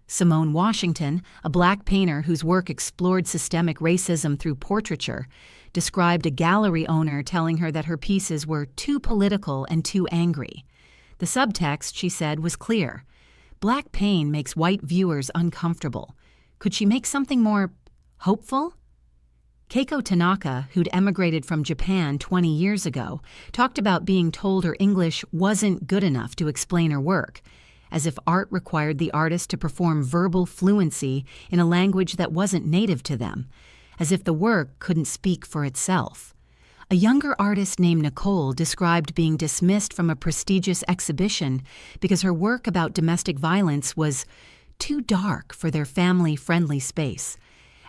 Simone Washington, a black painter whose work explored systemic racism through portraiture, described a gallery owner telling her that her pieces were too political and too angry. The subtext, she said, was clear. Black pain makes white viewers uncomfortable. Could she make something more hopeful? Keiko Tanaka, who'd emigrated from Japan 20 years ago, talked about being told her English wasn't good enough to explain her work, as if art required the artist to perform verbal fluency in a language that wasn't native to them, as if the work couldn't speak for itself. A younger artist named Nicole described being dismissed from a prestigious exhibition because her work about domestic violence was too dark for their family-friendly space,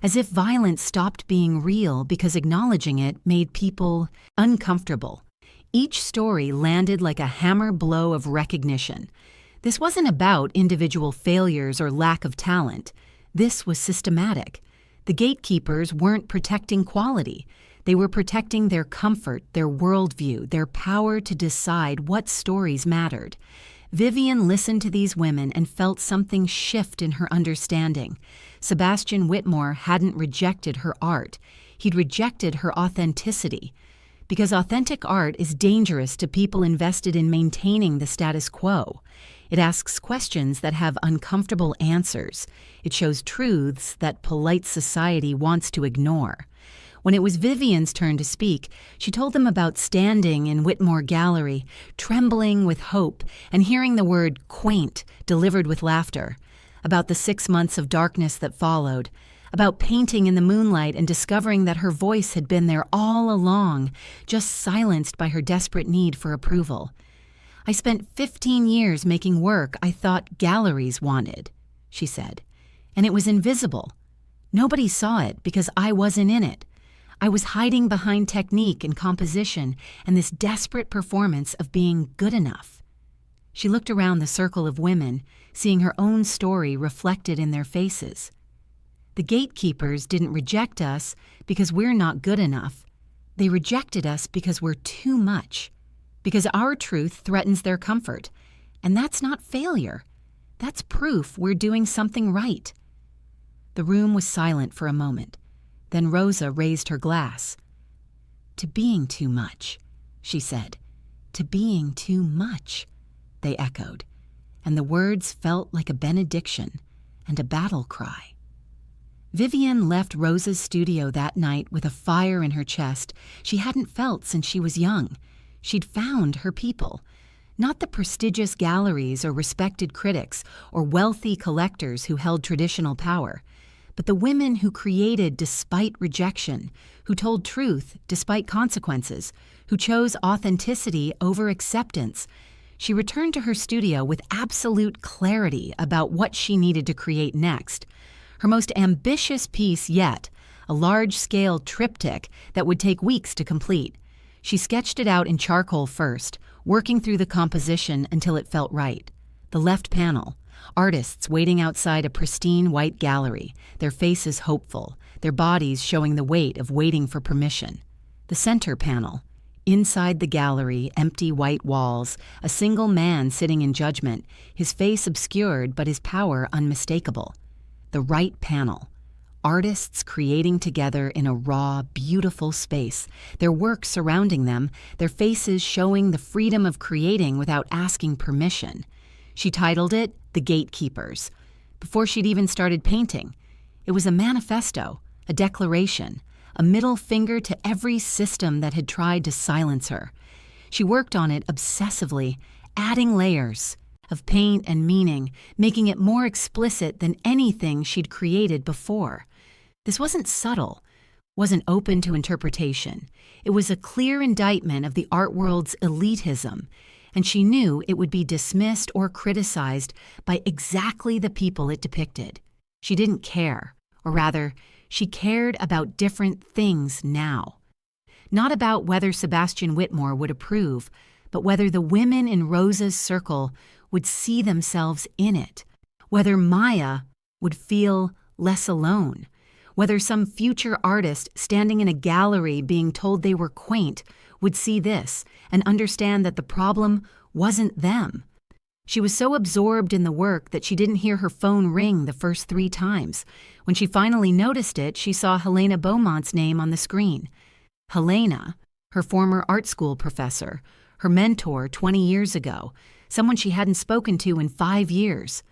as if violence stopped being real because acknowledging it made people uncomfortable. Each story landed like a hammer blow of recognition. This wasn't about individual failures or lack of talent. This was systematic. The gatekeepers weren't protecting quality. They were protecting their comfort, their worldview, their power to decide what stories mattered. Vivian listened to these women and felt something shift in her understanding. Sebastian Whitmore hadn't rejected her art. He'd rejected her authenticity. Because authentic art is dangerous to people invested in maintaining the status quo. It asks questions that have uncomfortable answers. It shows truths that polite society wants to ignore. When it was Vivian's turn to speak, she told them about standing in Whitmore Gallery, trembling with hope, and hearing the word quaint delivered with laughter, about the 6 months of darkness that followed, about painting in the moonlight and discovering that her voice had been there all along, just silenced by her desperate need for approval. I spent 15 years making work I thought galleries wanted, she said, and it was invisible. Nobody saw it because I wasn't in it. I was hiding behind technique and composition and this desperate performance of being good enough. She looked around the circle of women, seeing her own story reflected in their faces. The gatekeepers didn't reject us because we're not good enough. They rejected us because we're too much, because our truth threatens their comfort. And that's not failure. That's proof we're doing something right. The room was silent for a moment. Then Rosa raised her glass. To being too much, she said. To being too much, they echoed, and the words felt like a benediction and a battle cry. Vivian left Rosa's studio that night with a fire in her chest she hadn't felt since she was young. She'd found her people, not the prestigious galleries or respected critics or wealthy collectors who held traditional power, but the women who created despite rejection, who told truth despite consequences, who chose authenticity over acceptance. She returned to her studio with absolute clarity about what she needed to create next. Her most ambitious piece yet, a large-scale triptych that would take weeks to complete. She sketched it out in charcoal first, working through the composition until it felt right. The left panel, artists waiting outside a pristine white gallery, their faces hopeful, their bodies showing the weight of waiting for permission. The center panel, inside the gallery, empty white walls, a single man sitting in judgment, his face obscured but his power unmistakable. The right panel, artists creating together in a raw, beautiful space, their work surrounding them, their faces showing the freedom of creating without asking permission. She titled it The Gatekeepers. Before she'd even started painting, It was a manifesto, a declaration, a middle finger to every system that had tried to silence her. She worked on it obsessively, adding layers of paint and meaning, making it more explicit than anything she'd created before. This wasn't subtle, wasn't open to interpretation. It was a clear indictment of the art world's elitism, and she knew it would be dismissed or criticized by exactly the people it depicted. She didn't care, or rather, she cared about different things now. Not about whether Sebastian Whitmore would approve, but whether the women in Rosa's circle would see themselves in it, whether Maya would feel less alone, whether some future artist standing in a gallery being told they were quaint would see this and understand that the problem wasn't them. She was so absorbed in the work that she didn't hear her phone ring the first 3 times. When she finally noticed it, she saw Helena Beaumont's name on the screen. Helena, her former art school professor, her mentor 20 years ago, someone she hadn't spoken to in 5 years.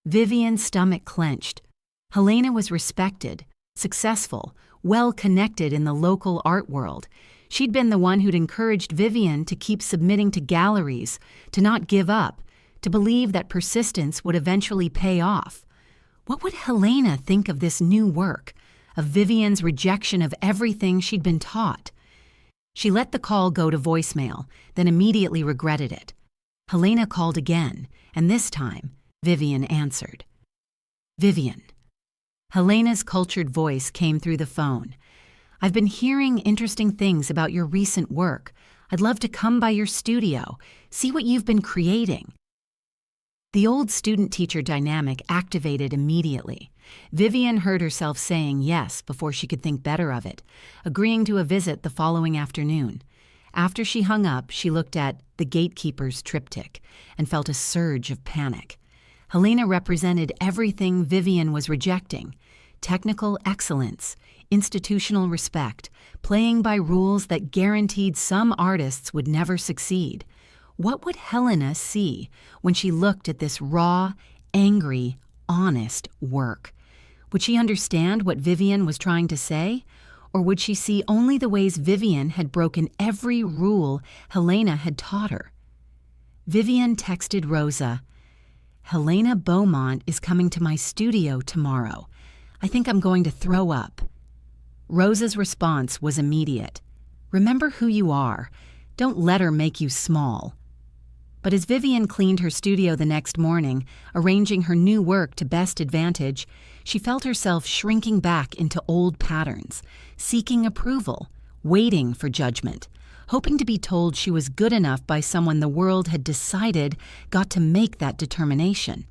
Vivian's stomach clenched. Helena was respected, successful, well-connected in the local art world. She'd been the one who'd encouraged Vivian to keep submitting to galleries, to not give up, to believe that persistence would eventually pay off. What would Helena think of this new work, of Vivian's rejection of everything she'd been taught? She let the call go to voicemail, then immediately regretted it. Helena called again, and this time, Vivian answered. Vivian. Helena's cultured voice came through the phone. I've been hearing interesting things about your recent work. I'd love to come by your studio, see what you've been creating. The old student-teacher dynamic activated immediately. Vivian heard herself saying yes before she could think better of it, agreeing to a visit the following afternoon. After she hung up, she looked at the gatekeeper's triptych and felt a surge of panic. Helena represented everything Vivian was rejecting: technical excellence, institutional respect, playing by rules that guaranteed some artists would never succeed. What would Helena see when she looked at this raw, angry, honest work? Would she understand what Vivian was trying to say? Or would she see only the ways Vivian had broken every rule Helena had taught her? Vivian texted Rosa, Helena Beaumont is coming to my studio tomorrow. I think I'm going to throw up. Rosa's response was immediate. Remember who you are. Don't let her make you small. But as Vivian cleaned her studio the next morning, arranging her new work to best advantage, she felt herself shrinking back into old patterns, seeking approval, waiting for judgment, hoping to be told she was good enough by someone the world had decided got to make that determination.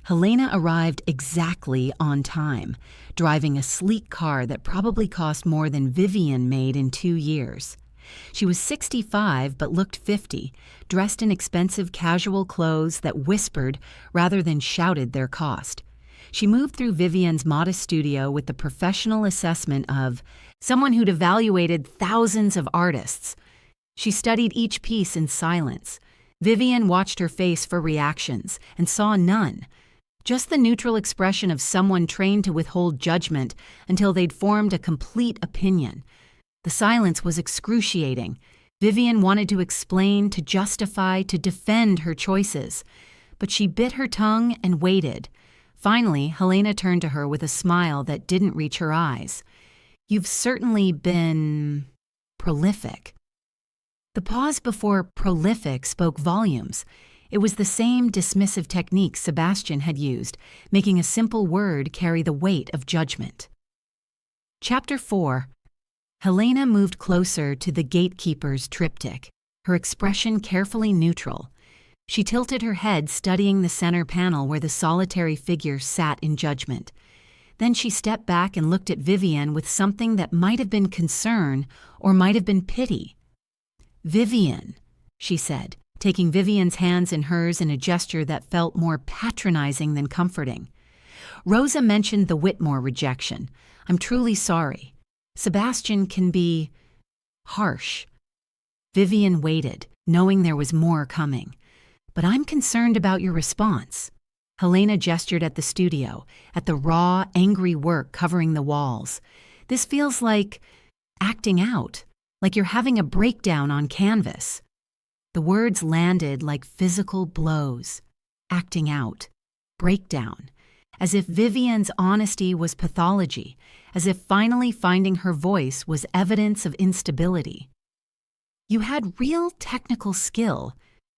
Helena arrived exactly on time, driving a sleek car that probably cost more than Vivian made in 2 years. She was 65 but looked 50, dressed in expensive casual clothes that whispered rather than shouted their cost. She moved through Vivian's modest studio with the professional assessment of someone who'd evaluated thousands of artists. She studied each piece in silence. Vivian watched her face for reactions and saw none. Just the neutral expression of someone trained to withhold judgment until they'd formed a complete opinion. The silence was excruciating. Vivian wanted to explain, to justify, to defend her choices. But she bit her tongue and waited. Finally, Helena turned to her with a smile that didn't reach her eyes. You've certainly been prolific. The pause before prolific spoke volumes. It was the same dismissive technique Sebastian had used, making a simple word carry the weight of judgment. Chapter 4. Helena moved closer to the gatekeeper's triptych, her expression carefully neutral. She tilted her head, studying the center panel where the solitary figure sat in judgment. Then she stepped back and looked at Vivian with something that might have been concern or might have been pity. Vivian, she said, taking Vivian's hands in hers in a gesture that felt more patronizing than comforting. Rosa mentioned the Whitmore rejection. I'm truly sorry. Sebastian can be harsh. Vivian waited, knowing there was more coming. But I'm concerned about your response. Helena gestured at the studio, at the raw, angry work covering the walls. This feels like acting out, like you're having a breakdown on canvas. The words landed like physical blows. Acting out. Breakdown. As if Vivian's honesty was pathology, as if finally finding her voice was evidence of instability. You had real technical skill,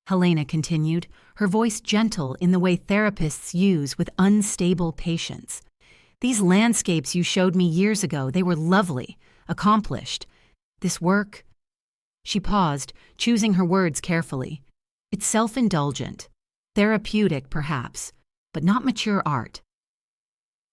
Helena continued, her voice gentle in the way therapists use with unstable patients. These landscapes you showed me years ago, they were lovely, accomplished. This work... She paused, choosing her words carefully. It's self-indulgent, therapeutic perhaps, but not mature art.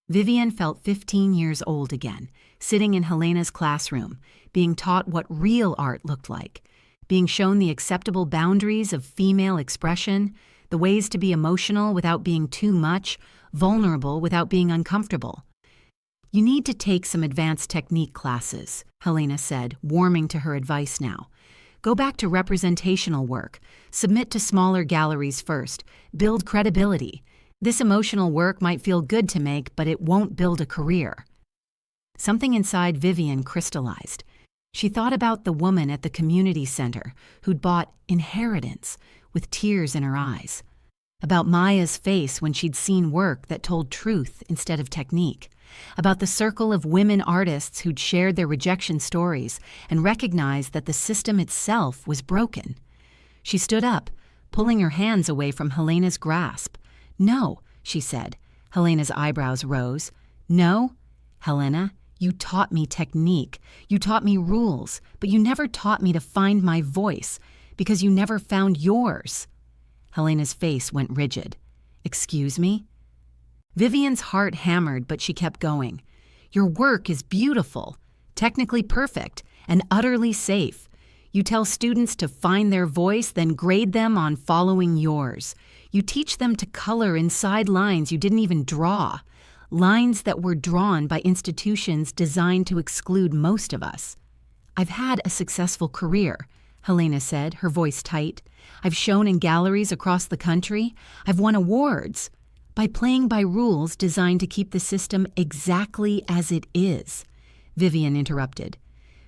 Vivian felt 15 years old again, sitting in Helena's classroom, being taught what real art looked like, being shown the acceptable boundaries of female expression, the ways to be emotional without being too much, vulnerable without being uncomfortable. You need to take some advanced technique classes, Helena said, warming to her advice now. Go back to representational work, submit to smaller galleries first, build credibility. This emotional work might feel good to make, but it won't build a career. Something inside Vivian crystallized. She thought about the woman at the community center who'd bought Inheritance with tears in her eyes, about Maya's face when she'd seen work that told truth instead of technique, about the circle of women artists who'd shared their rejection stories and recognized that the system itself was broken. She stood up, pulling her hands away from Helena's grasp. "No," she said. Helena's eyebrows rose. "No, Helena, you taught me technique. You taught me rules, but you never taught me to find my voice, because you never found yours." Helena's face went rigid. "Excuse me?" Vivian's heart hammered, but she kept going. "Your work is beautiful, technically perfect, and utterly safe. You tell students to find their voice, then grade them on following yours. You teach them to color inside lines you didn't even draw, lines that were drawn by institutions designed to exclude most of us." "I've had a successful career," Helena said, her voice tight. "I've shown in galleries across the country. I've won awards. By playing by rules designed to keep the system exactly as it is," Vivian interrupted.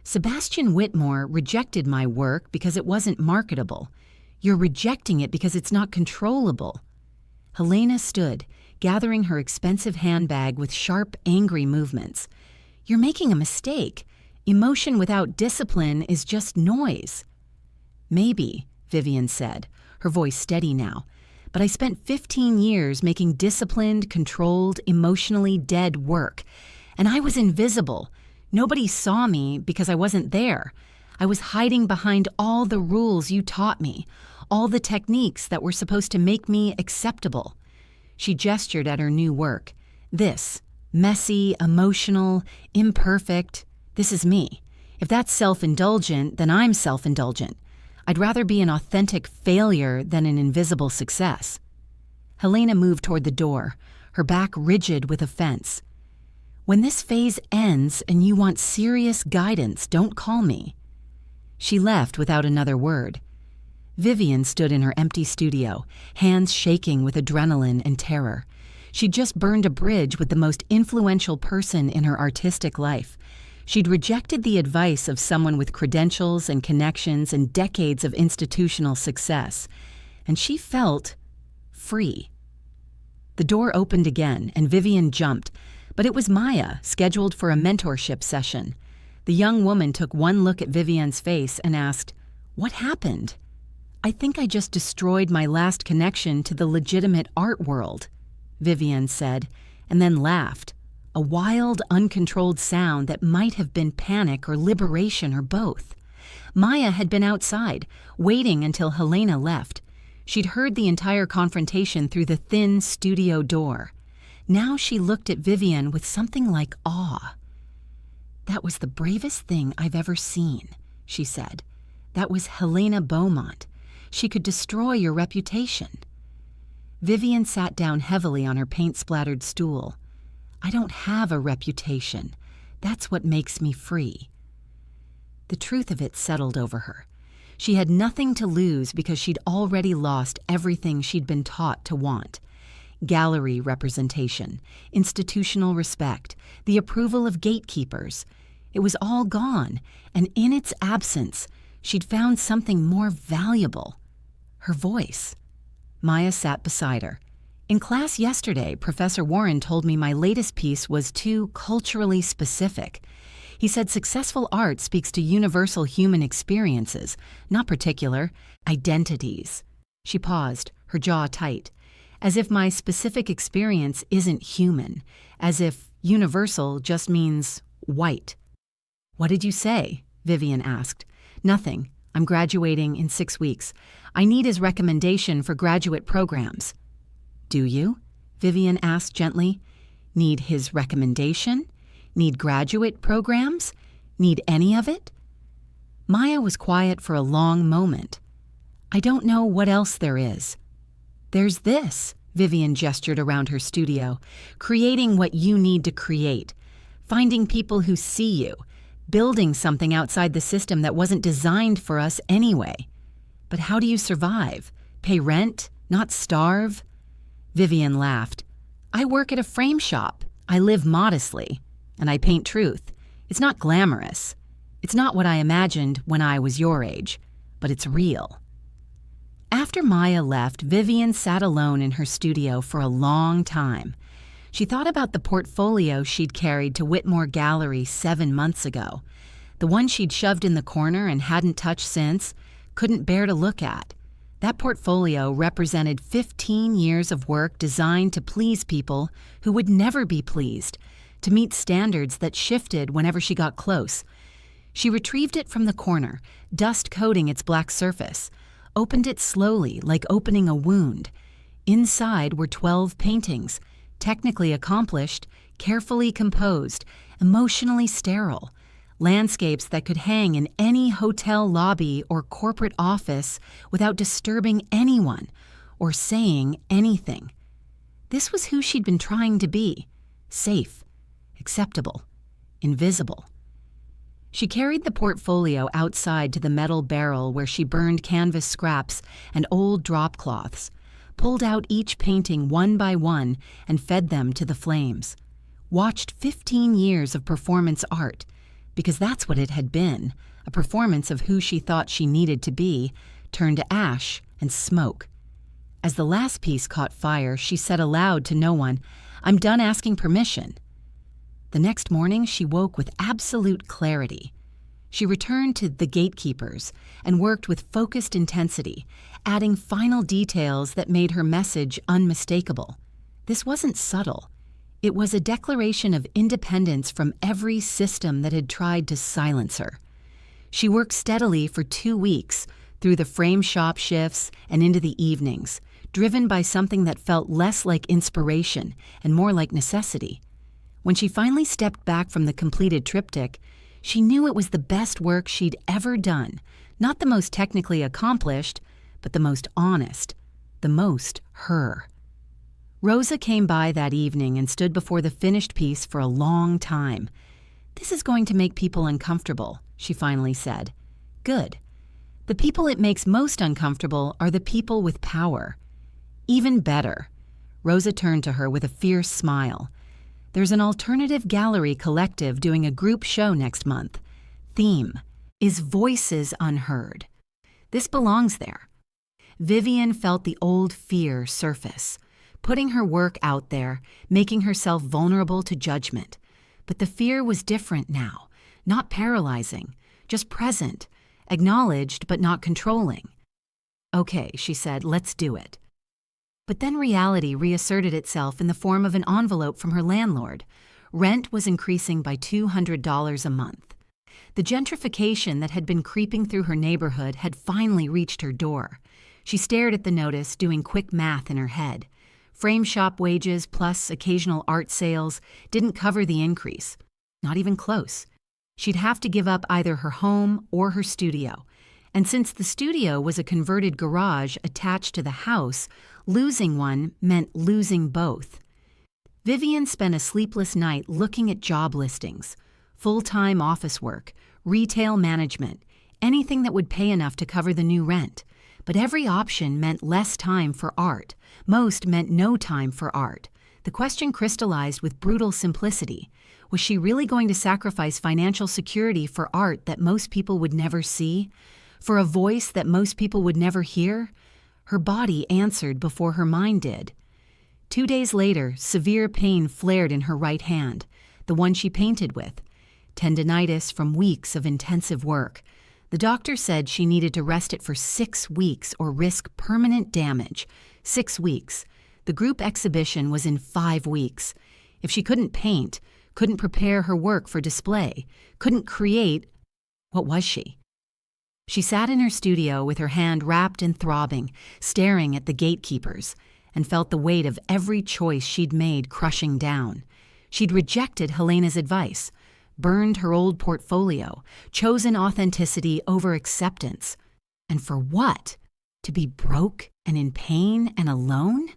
"Sebastian Whitmore rejected my work because it wasn't marketable. You're rejecting it because it's not controllable." Helena stood, gathering her expensive handbag with sharp, angry movements. "You're making a mistake. Emotion without discipline is just noise." "Maybe," Vivian said, her voice steady now, "but I spent 15 years making disciplined, controlled, emotionally dead work, and I was invisible. Nobody saw me because I wasn't there. I was hiding behind all the rules you taught me, all the techniques that were supposed to make me acceptable." She gestured at her new work. "This, messy, emotional, imperfect, this is me. If that's self-indulgent, then I'm self-indulgent. I'd rather be an authentic failure than an invisible success." Helena moved toward the door, her back rigid with offense. "When this phase ends and you want serious guidance, don't call me." She left without another word. Vivian stood in her empty studio, hands shaking with adrenaline and terror. She'd just burned a bridge with the most influential person in her artistic life. She'd rejected the advice of someone with credentials and connections and decades of institutional success, and she felt free. The door opened again, and Vivian jumped, but it was Maya, scheduled for a mentorship session. The young woman took one look at Vivian's face and asked, "What happened?" "I think I just destroyed my last connection to the legitimate art world," Vivian said, and then laughed. A wild, uncontrolled sound that might have been panic or liberation or both. Maya had been outside, waiting until Helena left. She'd heard the entire confrontation through the thin studio door. Now she looked at Vivian with something like awe. "That was the bravest thing I've ever seen," she said. "That was Helena Beaumont. She could destroy your reputation." Vivian sat down heavily on her paint-splattered stool. "I don't have a reputation. That's what makes me free." The truth of it settled over her. She had nothing to lose because she'd already lost everything she'd been taught to want. gallery representation, institutional respect, the approval of gatekeepers. It was all gone, and in its absence, she'd found something more valuable: her voice. Maya sat beside her. In class yesterday, Professor Warren told me my latest piece was too culturally specific. He said successful art speaks to universal human experiences, not particular identities. She paused, her jaw tight, as if my specific experience isn't human, as if universal just means white. "What did you say?" Vivian asked. "Nothing. I'm graduating in 6 weeks. I need his recommendation for graduate programs." "Do you?" Vivian asked gently. "Need his recommendation? Need graduate programs? Need any of it?" Maya was quiet for a long moment. "I don't know what else there is." "There's this," Vivian gestured around her studio, "creating what you need to create, finding people who see you, building something outside the system that wasn't designed for us anyway. But how do you survive? Pay rent? Not starve?" Vivian laughed. "I work at a frame shop. I live modestly. And I paint truth. It's not glamorous. It's not what I imagined when I was your age. But it's real." After Maya left, Vivian sat alone in her studio for a long time. She thought about the portfolio she'd carried to Whitmore Gallery 7 months ago. The one she'd shoved in the corner and hadn't touched since, couldn't bear to look at. That portfolio represented 15 years of work designed to please people who would never be pleased, to meet standards that shifted whenever she got close. She retrieved it from the corner, dust coating its black surface, opened it slowly like opening a wound. Inside were 12 paintings, technically accomplished, carefully composed, emotionally sterile. Landscapes that could hang in any hotel lobby or corporate office without disturbing anyone or saying anything. This was who she'd been trying to be: safe, acceptable, invisible. She carried the portfolio outside to the metal barrel where she burned canvas scraps and old drop cloths, pulled out each painting one by one and fed them to the flames. Watched 15 years of performance art, because that's what it had been, a performance of who she thought she needed to be, turn to ash and smoke. As the last piece caught fire, she said aloud to no one, "I'm done asking permission." The next morning, she woke with absolute clarity. She returned to The Gatekeepers and worked with focused intensity, adding final details that made her message unmistakable. This wasn't subtle. It was a declaration of independence from every system that had tried to silence her. She worked steadily for 2 weeks, through the frame shop shifts and into the evenings, driven by something that felt less like inspiration and more like necessity. When she finally stepped back from the completed triptych, she knew it was the best work she'd ever done, not the most technically accomplished, but the most honest, the most her. Rosa came by that evening and stood before the finished piece for a long time. "This is going to make people uncomfortable," she finally said. "Good. The people it makes most uncomfortable are the people with power." "Even better." Rosa turned to her with a fierce smile. "There's an alternative gallery collective doing a group show next month. Theme is Voices Unheard. This belongs there." Vivian felt the old fear surface, putting her work out there, making herself vulnerable to judgment. But the fear was different now, not paralyzing, just present, acknowledged but not controlling. "Okay," she said, "let's do it." But then reality reasserted itself in the form of an envelope from her landlord. Rent was increasing by $200 a month. The gentrification that had been creeping through her neighborhood had finally reached her door. She stared at the notice, doing quick math in her head. Frame shop wages plus occasional art sales didn't cover the increase. Not even close. She'd have to give up either her home or her studio. And since the studio was a converted garage attached to the house, losing one meant losing both. Vivian spent a sleepless night looking at job listings, full-time office work, retail management, anything that would pay enough to cover the new rent. But every option meant less time for art. Most meant no time for art. The question crystallized with brutal simplicity. Was she really going to sacrifice financial security for art that most people would never see? For a voice that most people would never hear? Her body answered before her mind did. 2 days later, severe pain flared in her right hand, the one she painted with. Tendinitis from weeks of intensive work. The doctor said she needed to rest it for 6 weeks or risk permanent damage. 6 weeks. The group exhibition was in 5 weeks. If she couldn't paint, couldn't prepare her work for display, couldn't create, what was she? She sat in her studio with her hand wrapped and throbbing, staring at the gatekeepers, and felt the weight of every choice she'd made crushing down. She'd rejected Helena's advice, burned her old portfolio, chosen authenticity over acceptance. And for what? To be broke and in pain and alone?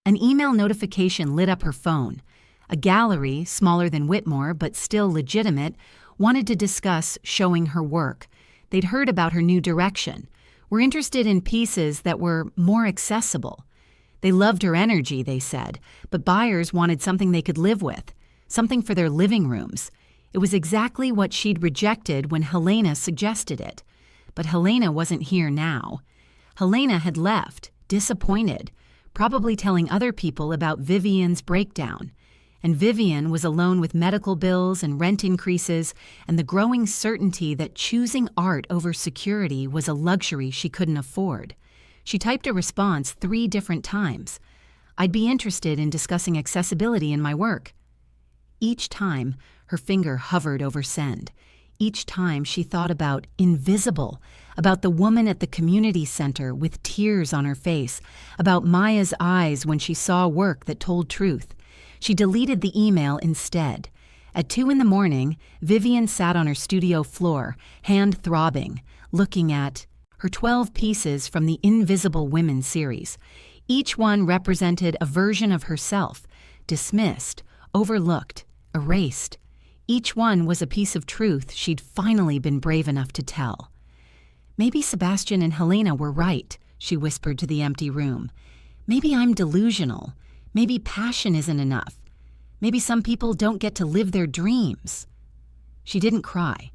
An email notification lit up her phone. A gallery, smaller than Whitmore but still legitimate, wanted to discuss showing her work. They'd heard about her new direction, were interested in pieces that were more accessible. They loved her energy, they said, but buyers wanted something they could live with, something for their living rooms. It was exactly what she'd rejected when Helena suggested it. But Helena wasn't here now. Helena had left, disappointed, probably telling other people about Vivian's breakdown. And Vivian was alone with medical bills and rent increases and the growing certainty that choosing art over security was a luxury she couldn't afford. She typed a response 3 different times. I'd be interested in discussing accessibility in my work. Each time, her finger hovered over send. Each time she thought about invisible, about the woman at the community center with tears on her face, about Maya's eyes when she saw work that told truth. She deleted the email instead. At 2 a.m, Vivian sat on her studio floor, hand throbbing, looking at her 12 pieces from the Invisible Women series. Each one represented a version of herself, dismissed, overlooked, erased. Each one was a piece of truth she'd finally been brave enough to tell. Maybe Sebastian and Helena were right, she whispered to the empty room. Maybe I'm delusional. Maybe passion isn't enough. Maybe some people don't get to live their dreams. She didn't cry,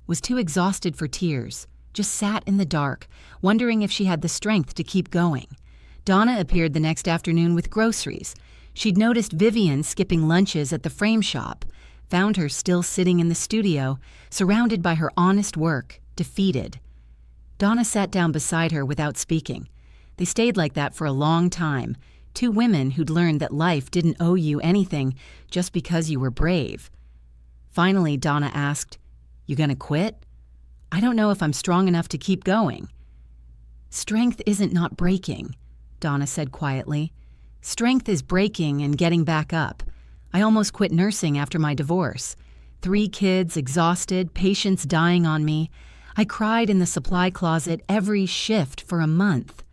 was too exhausted for tears, just sat in the dark, wondering if she had the strength to keep going. Donna appeared the next afternoon with groceries. She'd noticed Vivian skipping lunches at the frame shop, found her still sitting in the studio, surrounded by her honest work, defeated. Donna sat down beside her without speaking. They stayed like that for a long time, 2 women who'd learned that life didn't owe you anything just because you were brave. Finally, Donna asked, "You gonna quit?" "I don't know if I'm strong enough to keep going." "Strength isn't not breaking," Donna said quietly. "Strength is breaking and getting back up. I almost quit nursing after my divorce. 3 kids, exhausted, patients dying on me. I cried in the supply closet every shift for a month."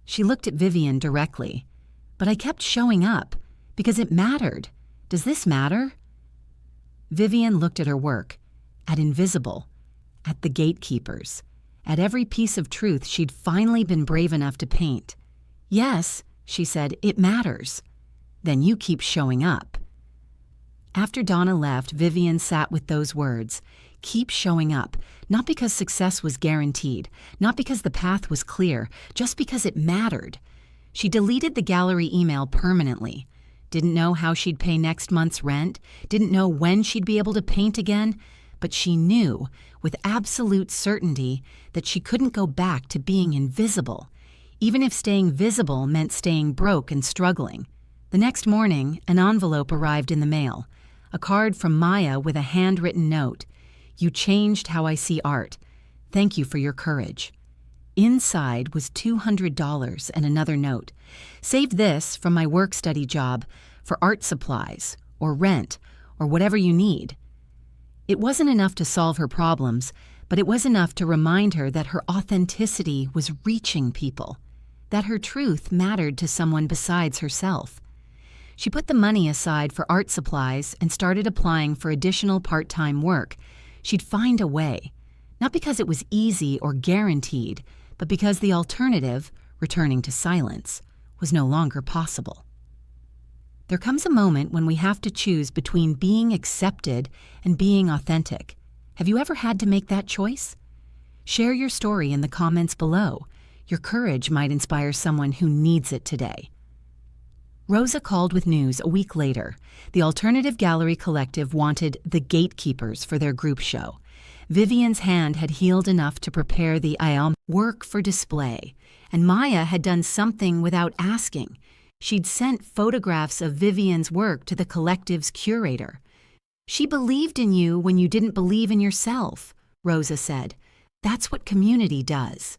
She looked at Vivian directly. "But I kept showing up, because it mattered. Does this matter?" Vivian looked at her work, at Invisible, at the gatekeepers, at every piece of truth she'd finally been brave enough to paint. "Yes," she said, "it matters." "Then you keep showing up." After Donna left, Vivian sat with those words. Keep showing up, not because success was guaranteed, not because the path was clear, just because it mattered. She deleted the gallery email permanently. Didn't know how she'd pay next month's rent, didn't know when she'd be able to paint again, but she knew, with absolute certainty, that she couldn't go back to being invisible, even if staying visible meant staying broke and struggling. The next morning, an envelope arrived in the mail, a card from Maya with a handwritten note. "You changed how I see art. Thank you for your courage." Inside was $200 and another note. "Save this from my work-study job for art supplies, or rent, or whatever you need." It wasn't enough to solve her problems, but it was enough to remind her that her authenticity was reaching people, that her truth mattered to someone besides herself. She put the money aside for art supplies and started applying for additional part-time work. She'd find a way, not because it was easy or guaranteed, but because the alternative, returning to silence, was no longer possible. There comes a moment when we have to choose between being accepted and being authentic. Have you ever had to make that choice? Share your story in the comments below. Your courage might inspire someone who needs it today. Rosa called with news a week later. The Alternative Gallery Collective wanted the gatekeepers for their group show. Vivian's hand had healed enough to prepare the work for display, and Maya had done something without asking. She'd sent photographs of Vivian's work to the collective's curator. "She believed in you when you didn't believe in yourself," Rosa said. "That's what community does."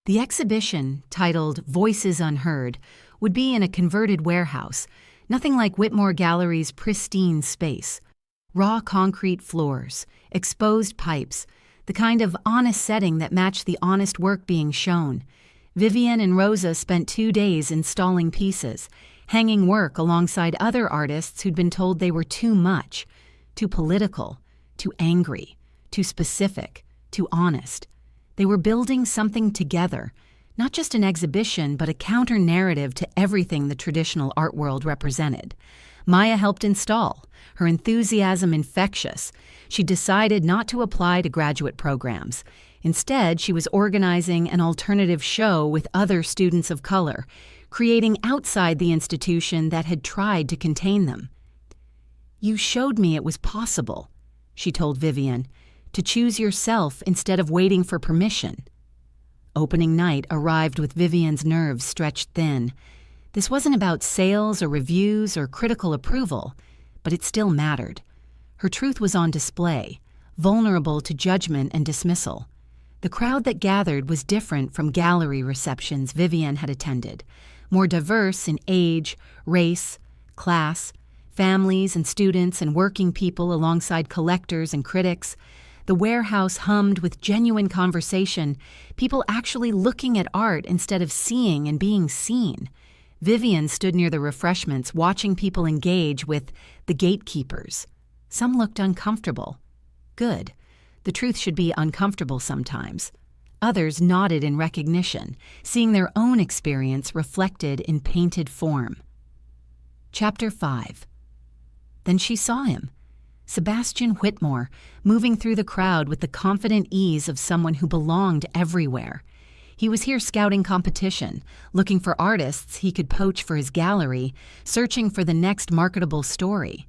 The exhibition, titled Voices Unheard, would be in a converted warehouse, nothing like Whitmore Gallery's pristine space. Raw concrete floors, exposed pipes, the kind of honest setting that matched the honest work being shown. Vivian and Rosa spent 2 days installing pieces, hanging work alongside other artists who'd been told they were too much, too political, too angry, too specific, too honest. They were building something together, not just an exhibition, but a counter-narrative to everything the traditional art world represented. Maya helped install, her enthusiasm infectious. She decided not to apply to graduate programs. Instead, she was organizing an alternative show with other students of color, creating outside the institution that had tried to contain them. "You showed me it was possible," she told Vivian, "to choose yourself instead of waiting for permission." Opening night arrived with Vivian's nerves stretched thin. This wasn't about sales or reviews or critical approval, but it still mattered. Her truth was on display, vulnerable to judgment and dismissal. The crowd that gathered was different from gallery receptions Vivian had attended, more diverse in age, race, class, families and students and working people alongside collectors and critics. The warehouse hummed with genuine conversation, people actually looking at art instead of seeing and being seen. Vivian stood near the refreshments, watching people engage with the gatekeepers. Some looked uncomfortable. Good. The truth should be uncomfortable sometimes. Others nodded in recognition, seeing their own experience reflected in painted form. Chapter 5. Then she saw him. Sebastian Whitmore, moving through the crowd with the confident ease of someone who belonged everywhere. He was here scouting competition, looking for artists he could poach for his gallery, searching for the next marketable story.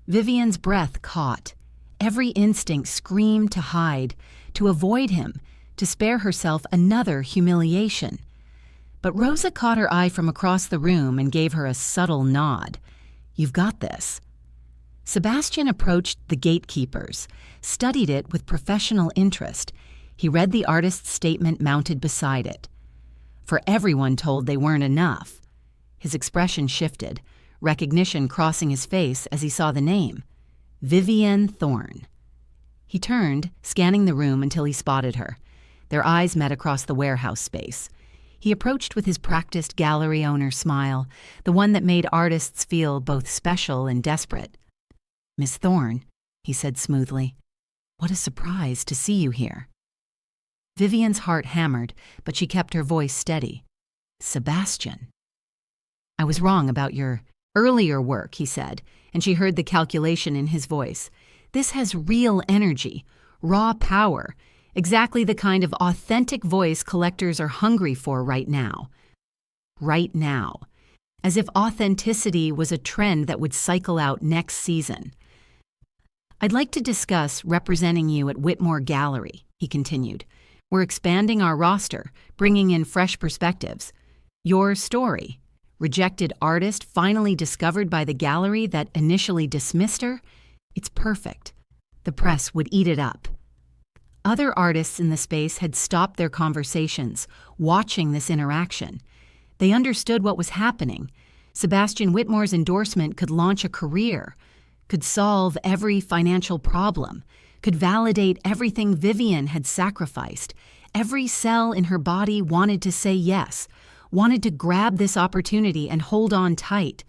Vivian's breath caught. Every instinct screamed to hide, to avoid him, to spare herself another humiliation. But Rosa caught her eye from across the room and gave her a subtle nod. "You've got this." Sebastian approached the gatekeepers, studied it with professional interest. He read the artist's statement mounted beside it. For everyone told they weren't enough. His expression shifted, recognition crossing his face as he saw the name. Vivian Thorn. He turned, scanning the room until he spotted her. Their eyes met across the warehouse space. He approached with his practiced gallery owner smile, the one that made artists feel both special and desperate. "Miss Thorn," he said smoothly, "what a surprise to see you here." Vivian's heart hammered, but she kept her voice steady. "Sebastian." "I was wrong about your earlier work," he said, and she heard the calculation in his voice. "This has real energy, raw power, exactly the kind of authentic voice collectors are hungry for right now. Right now. As if authenticity was a trend that would cycle out next season. I'd like to discuss representing you at Whitmore Gallery," he continued. "We're expanding our roster, bringing in fresh perspectives. Your story, rejected artist finally discovered by the gallery that initially dismissed her, it's perfect. The press would eat it up." Other artists in the space had stopped their conversations, watching this interaction. They understood what was happening. Sebastian Whitmore's endorsement could launch a career, could solve every financial problem, could validate everything Vivian had sacrificed. Every cell in her body wanted to say yes, wanted to grab this opportunity and hold on tight.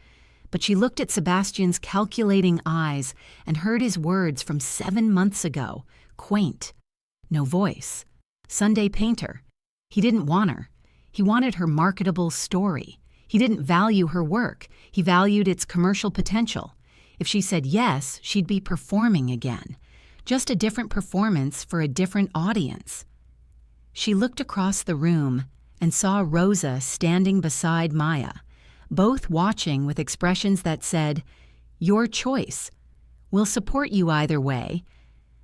But she looked at Sebastian's calculating eyes and heard his words from 7 months ago. Quaint. No voice. Sunday painter. He didn't want her. He wanted her marketable story. He didn't value her work. He valued its commercial potential. If she said yes, she'd be performing again. Just a different performance for a different audience. She looked across the room and saw Rosa standing beside Maya, both watching with expressions that said, "Your choice. We'll support you either way."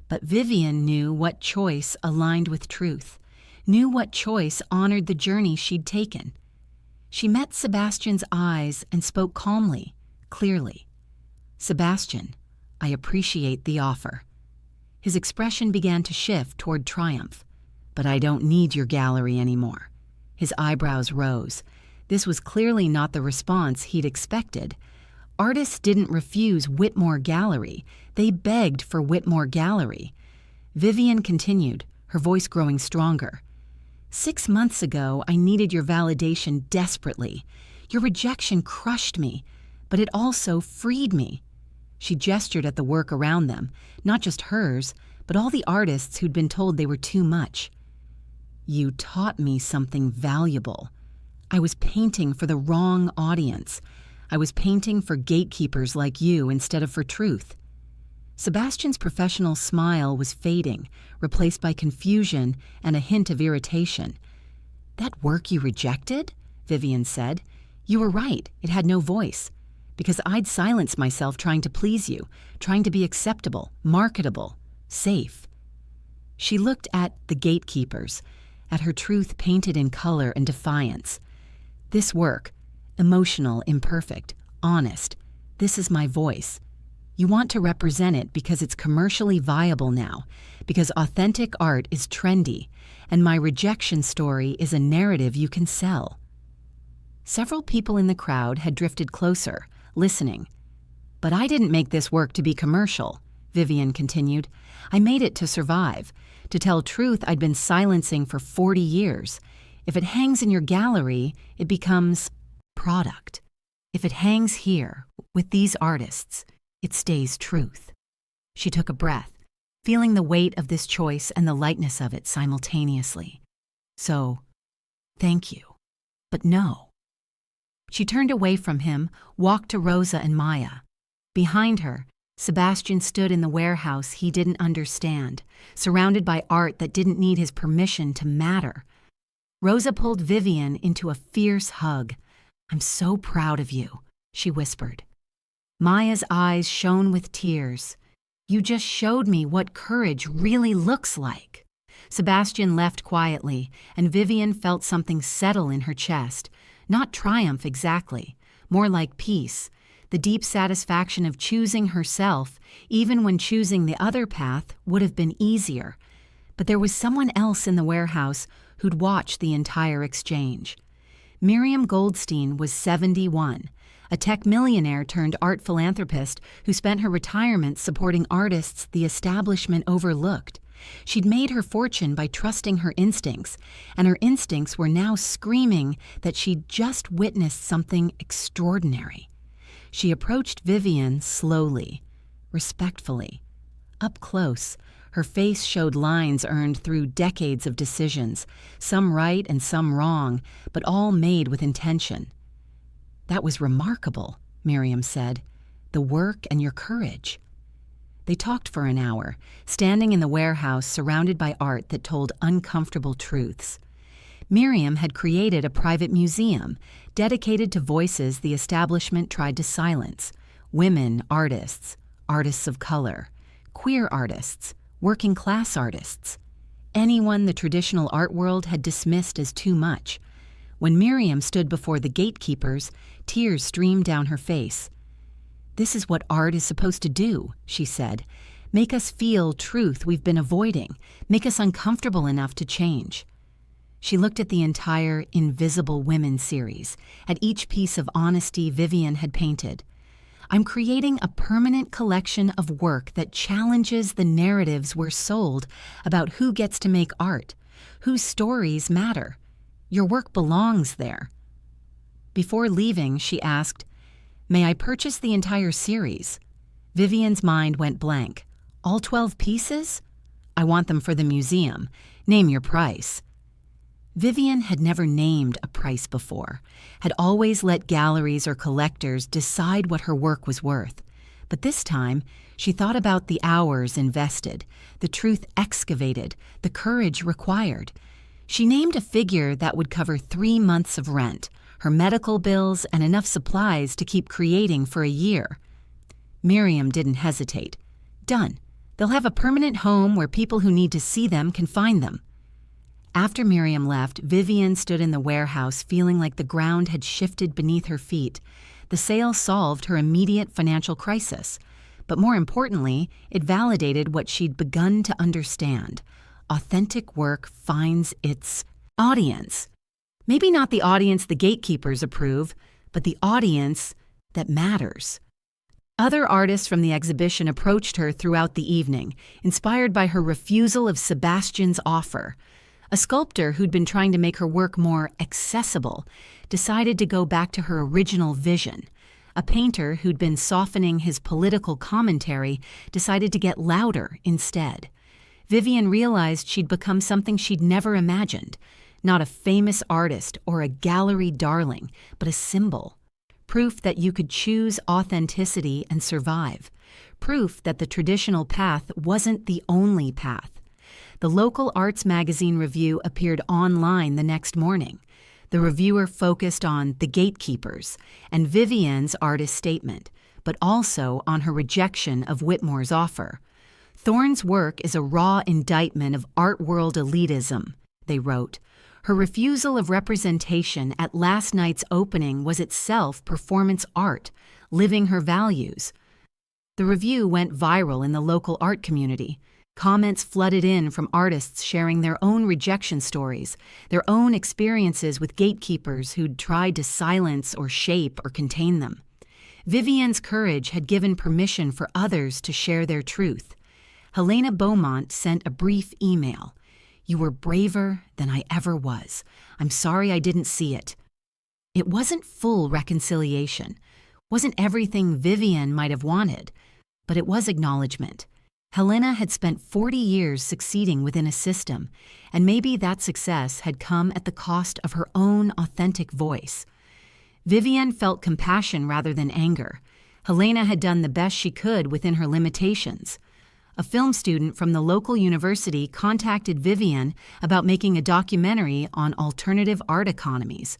But Vivian knew what choice aligned with truth, knew what choice honored the journey she'd taken. She met Sebastian's eyes and spoke calmly, clearly. "Sebastian, I appreciate the offer." His expression began to shift toward triumph. "But I don't need your gallery anymore." His eyebrows rose. This was clearly not the response he'd expected. Artists didn't refuse Whitmore Gallery. They begged for Whitmore Gallery. Vivian continued, her voice growing stronger. "6 months ago, I needed your validation desperately. Your rejection crushed me, but it also freed me." She gestured at the work around them, not just hers, but all the artists who'd been told they were too much. "You taught me something valuable. I was painting for the wrong audience. I was painting for gatekeepers like you instead of for truth." Sebastian's professional smile was fading, replaced by confusion and a hint of irritation. "That work you rejected?" Vivian said. "You were right, it had no voice. Because I'd silence myself trying to please you, trying to be acceptable, marketable, safe." She looked at the gatekeepers, at her truth painted in color and defiance. "This work, emotional, imperfect, honest, this is my voice. You want to represent it because it's commercially viable now, because authentic art is trendy, and my rejection story is a narrative you can sell." Several people in the crowd had drifted closer, listening. "But I didn't make this work to be commercial," Vivian continued. "I made it to survive, to tell truth I'd been silencing for 40 years. If it hangs in your gallery, it becomes product. If it hangs here, with these artists, it stays truth." She took a breath, feeling the weight of this choice and the lightness of it simultaneously. "So, thank you, but no." She turned away from him, walked to Rosa and Maya. Behind her, Sebastian stood in the warehouse he didn't understand, surrounded by art that didn't need his permission to matter. Rosa pulled Vivian into a fierce hug. "I'm so proud of you," she whispered. Maya's eyes shone with tears. "You just showed me what courage really looks like." Sebastian left quietly, and Vivian felt something settle in her chest. Not triumph exactly, more like peace, the deep satisfaction of choosing herself, even when choosing the other path would have been easier. But there was someone else in the warehouse who'd watched the entire exchange. Miriam Goldstein was 71, a tech millionaire turned art philanthropist who spent her retirement supporting artists the establishment overlooked. She'd made her fortune by trusting her instincts, and her instincts were now screaming that she'd just witnessed something extraordinary. She approached Vivian slowly, respectfully. Up close, her face showed lines earned through decades of decisions, some right and some wrong, but all made with intention. "That was remarkable," Miriam said. "The work and your courage." They talked for an hour, standing in the warehouse surrounded by art that told uncomfortable truths. Miriam had created a private museum dedicated to voices the establishment tried to silence: women artists, artists of color, queer artists, working-class artists, anyone the traditional art world had dismissed as too much. When Miriam stood before the gatekeepers, tears streamed down her face. "This is what art is supposed to do," she said. "Make us feel truth we've been avoiding, make us uncomfortable enough to change." She looked at the entire Invisible Women series, at each piece of honesty Vivian had painted. "I'm creating a permanent collection of work that challenges the narratives we're sold about who gets to make art, whose stories matter. Your work belongs there." Before leaving, she asked, "May I purchase the entire series?" Vivian's mind went blank. "All 12 pieces?" "I want them for the museum. Name your price." Vivian had never named a price before, had always let galleries or collectors decide what her work was worth. But this time, she thought about the hours invested, the truth excavated, the courage required. She named a figure that would cover 3 months of rent, her medical bills, and enough supplies to keep creating for a year. Miriam didn't hesitate. Done. They'll have a permanent home where people who need to see them can find them. After Miriam left, Vivian stood in the warehouse feeling like the ground had shifted beneath her feet. The sale solved her immediate financial crisis. But more importantly, it validated what she'd begun to understand. Authentic work finds its audience. Maybe not the audience the gatekeepers approve, but the audience that matters. Other artists from the exhibition approached her throughout the evening, inspired by her refusal of Sebastian's offer. A sculptor who'd been trying to make her work more accessible decided to go back to her original vision. A painter who'd been softening his political commentary decided to get louder instead. Vivian realized she'd become something she'd never imagined. Not a famous artist or a gallery darling, but a symbol. Proof that you could choose authenticity and survive. Proof that the traditional path wasn't the only path. The local arts magazine review appeared online the next morning. The reviewer focused on the gatekeepers and Vivian's artist statement, but also on her rejection of Whitmore's offer. Thorne's work is a raw indictment of art world elitism, they wrote. Her refusal of representation at last night's opening was itself performance art, living her values. The review went viral in the local art community. Comments flooded in from artists sharing their own rejection stories, their own experiences with gatekeepers who'd tried to silence or shape or contain them. Vivian's courage had given permission for others to share their truth. Helena Beaumont sent a brief email. "You were braver than I ever was. I'm sorry I didn't see it." It wasn't full reconciliation, wasn't everything Vivian might have wanted, but it was acknowledgement. Helena had spent 40 years succeeding within a system, and maybe that success had come at the cost of her own authentic voice. Vivian felt compassion rather than anger. Helena had done the best she could within her limitations. A film student from the local university contacted Vivian about making a documentary on alternative art economies,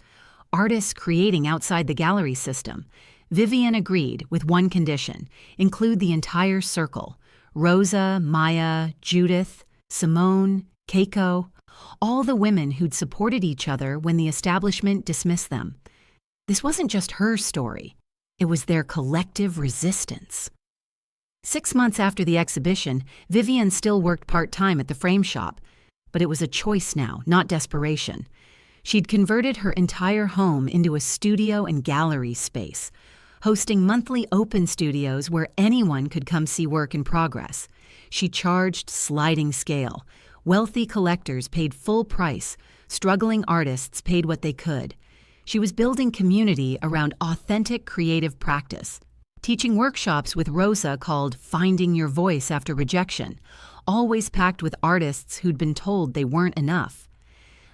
artists creating outside the gallery system. Vivian agreed with one condition: include the entire circle. Rosa, Maya, Judith, Simone, Keiko, all the women who'd supported each other when the establishment dismissed them. This wasn't just her story. It was their collective resistance. 6 months after the exhibition, Vivian still worked part-time at the frame shop, but it was a choice now, not desperation. She'd converted her entire home into a studio and gallery space, hosting monthly open studios where anyone could come see work in progress. She charged sliding scale. Wealthy collectors paid full price. Struggling artists paid what they could. She was building community around authentic creative practice. Teaching workshops with Rosa called Finding Your Voice After Rejection, always packed with artists who'd been told they weren't enough.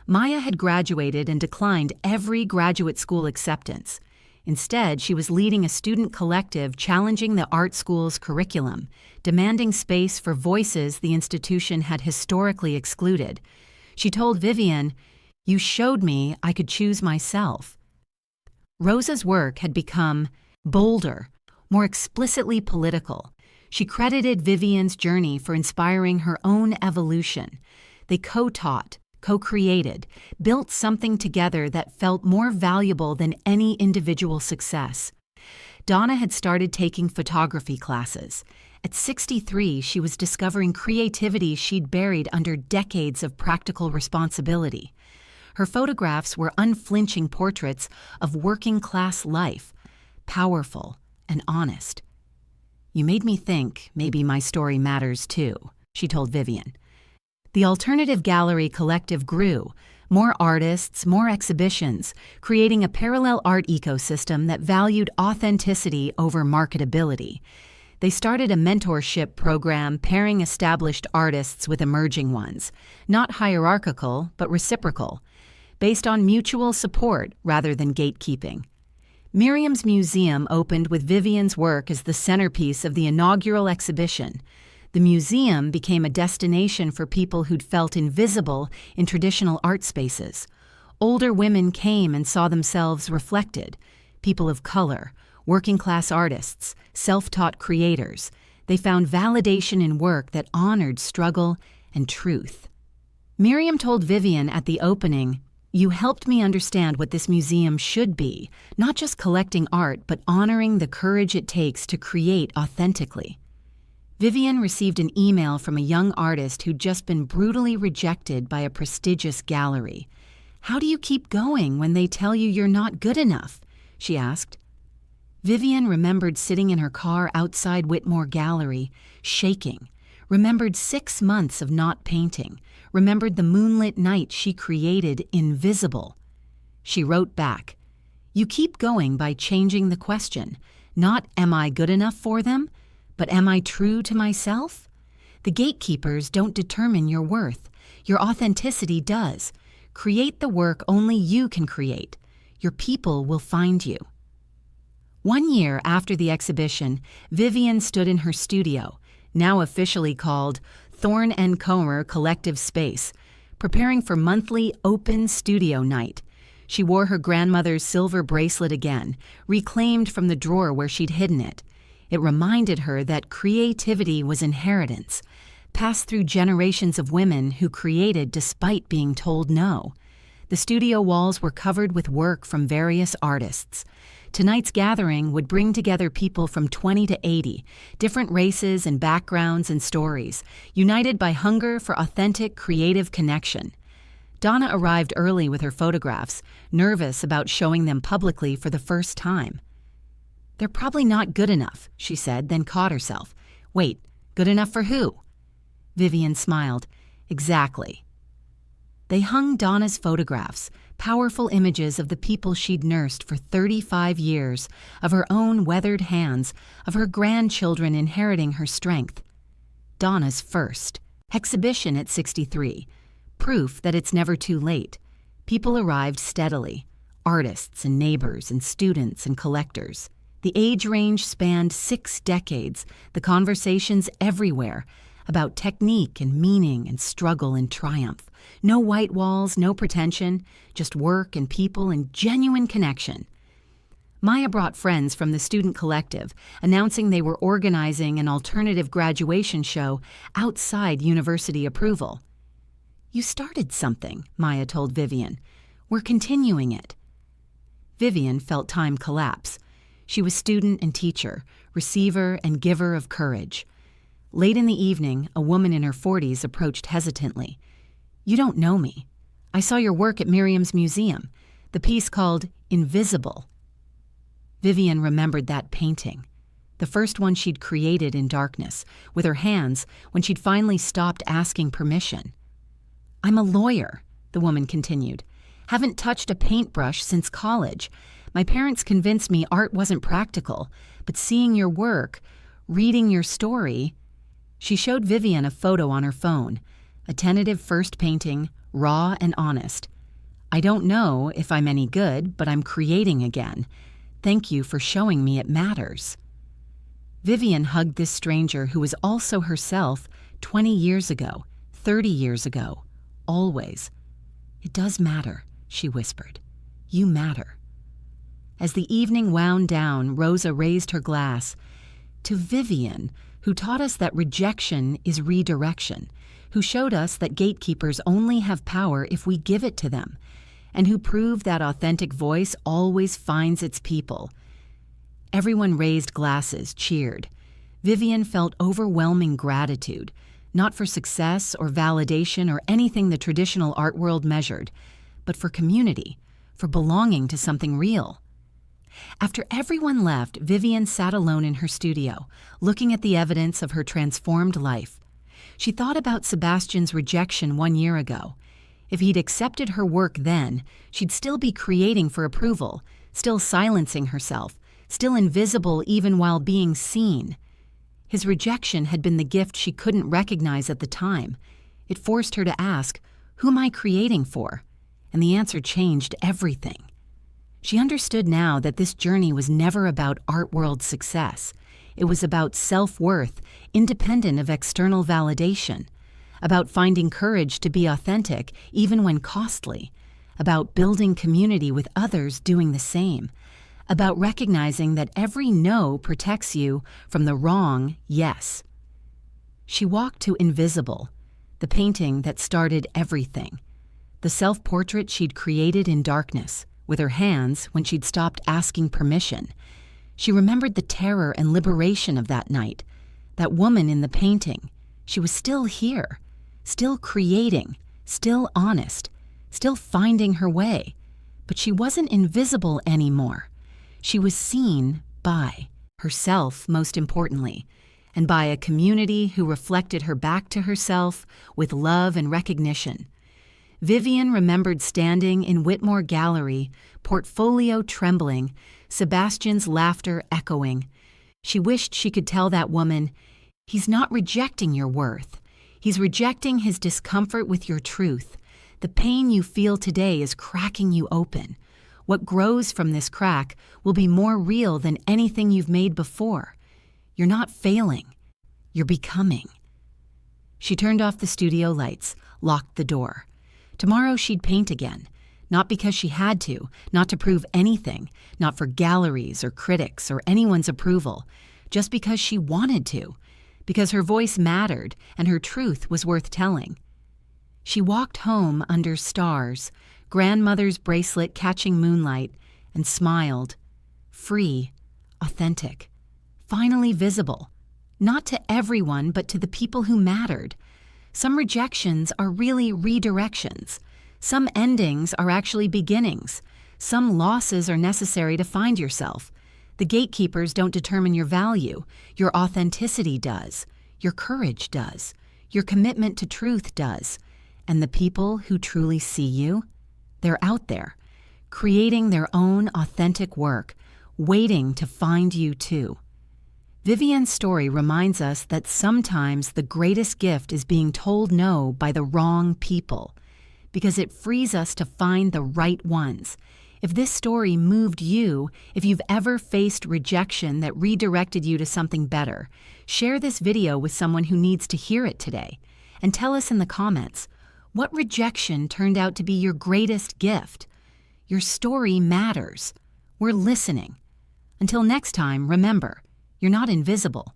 Maya had graduated and declined every graduate school acceptance. Instead, she was leading a student collective challenging the art school's curriculum, demanding space for voices the institution had historically excluded. She told Vivian, "You showed me I could choose myself." Rosa's work had become bolder, more explicitly political. She credited Vivian's journey for inspiring her own evolution. They co-taught, co-created, built something together that felt more valuable than any individual success. Donna had started taking photography classes. At 63, she was discovering creativity she'd buried under decades of practical responsibility. Her photographs were unflinching portraits of working-class life, powerful and honest. "You made me think maybe my story matters too," she told Vivian. The Alternative Gallery Collective grew, more artists, more exhibitions, creating a parallel art ecosystem that valued authenticity over marketability. They started a mentorship program pairing established artists with emerging ones, not hierarchical, but reciprocal. based on mutual support rather than gatekeeping. Miriam's museum opened with Vivian's work as the centerpiece of the inaugural exhibition. The museum became a destination for people who'd felt invisible in traditional art spaces. Older women came and saw themselves reflected. People of color, working-class artists, self-taught creators. They found validation in work that honored struggle and truth. Miriam told Vivian at the opening, "You helped me understand what this museum should be, not just collecting art, but honoring the courage it takes to create authentically." Vivian received an email from a young artist who'd just been brutally rejected by a prestigious gallery. "How do you keep going when they tell you you're not good enough?" she asked. Vivian remembered sitting in her car outside Whitmore Gallery, shaking, remembered 6 months of not painting, remembered the moonlit night she created invisible. She wrote back, "You keep going by changing the question. Not am I good enough for them, but am I true to myself? The gatekeepers don't determine your worth. Your authenticity does. Create the work only you can create. Your people will find you." 1 year after the exhibition, Vivian stood in her studio, now officially called Thorne and Comer Collective Space, preparing for monthly open studio night. She wore her grandmother's silver bracelet again, reclaimed from the drawer where she'd hidden it. It reminded her that creativity was inheritance, passed through generations of women who created despite being told no. The studio walls were covered with work from various artists. Tonight's gathering would bring together people from 20 to 80, different races and backgrounds and stories, united by hunger for authentic, creative connection. Donna arrived early with her photographs, nervous about showing them publicly for the first time. "They're probably not good enough," she said, then caught herself. "Wait, good enough for who?" Vivian smiled. "Exactly." They hung Donna's photographs, powerful images of the people she'd nursed for 35 years, of her own weathered hands, of her grandchildren inheriting her strength. Donna's first. Exhibition at 63. Proof that it's never too late. People arrived steadily. Artists and neighbors and students and collectors. The age range spanned 6 decades, the conversations everywhere, about technique and meaning and struggle and triumph. No white walls, no pretension, just work and people and genuine connection. Maya brought friends from the student collective, announcing they were organizing an alternative graduation show outside university approval. "You started something," Maya told Vivian. "We're continuing it." Vivian felt time collapse. She was student and teacher, receiver and giver of courage. Late in the evening, a woman in her 40s approached hesitantly. "You don't know me. I saw your work at Miriam's museum, the piece called Invisible." Vivian remembered that painting, the first one she'd created in darkness, with her hands, when she'd finally stopped asking permission. "I'm a lawyer," the woman continued. "Haven't touched a paintbrush since college. My parents convinced me art wasn't practical, but seeing your work, reading your story..." She showed Vivian a photo on her phone, a tentative first painting, raw and honest. "I don't know if I'm any good, but I'm creating again. Thank you for showing me it matters." Vivian hugged this stranger who was also herself 20 years ago, 30 years ago, always. "It does matter," she whispered. "You matter." As the evening wound down, Rosa raised her glass. "To Vivian, who taught us that rejection is redirection, who showed us that gatekeepers only have power if we give it to them, and who proved that authentic voice always finds its people." Everyone raised glasses, cheered. Vivian felt overwhelming gratitude, not for success or validation or anything the traditional art world measured, but for community, for belonging to something real. After everyone left, Vivian sat alone in her studio, looking at the evidence of her transformed life. She thought about Sebastian's rejection 1 year ago. If he'd accepted her work then, she'd still be creating for approval, still silencing herself, still invisible even while being seen. His rejection had been the gift she couldn't recognize at the time. It forced her to ask, "Who am I creating for?" and the answer changed everything. She understood now that this journey was never about art world success. It was about self-worth, independent of external validation, about finding courage to be authentic even when costly, about building community with others doing the same, about recognizing that every no protects you from the wrong yes. She walked to Invisible, the painting that started everything, the self-portrait she'd created in darkness, with her hands when she'd stopped asking permission. She remembered the terror and liberation of that night. That woman in the painting, she was still here, still creating, still honest, still finding her way. But she wasn't invisible anymore. She was seen by herself, most importantly, and by a community who reflected her back to herself with love and recognition. Vivian remembered standing in Whitmore Gallery, portfolio trembling, Sebastian's laughter echoing. She wished she could tell that woman, "He's not rejecting your worth. He's rejecting his discomfort with your truth. The pain you feel today is cracking you open. What grows from this crack will be more real than anything you've made before. You're not failing. You're becoming." She turned off the studio lights, locked the door. Tomorrow she'd paint again, not because she had to, not to prove anything, not for galleries or critics or anyone's approval, just because she wanted to, because her voice mattered and her truth was worth telling. She walked home under stars, grandmother's bracelet catching moonlight, and smiled, free, authentic, finally visible, not to everyone but to the people who mattered. Some rejections are really redirections. Some endings are actually beginnings. Some losses are necessary to find yourself. The gatekeepers don't determine your value. Your authenticity does. Your courage does. Your commitment to truth does. And the people who truly see you, they're out there, creating their own authentic work, waiting to find you too. Vivian's story reminds us that sometimes the greatest gift is being told no by the wrong people, because it frees us to find the right ones. If this story moved you, if you've ever faced rejection that redirected you to something better, share this video with someone who needs to hear it today. And tell us in the comments, what rejection turned out to be your greatest gift? Your story matters. We're listening. Until next time, remember, you're not invisible.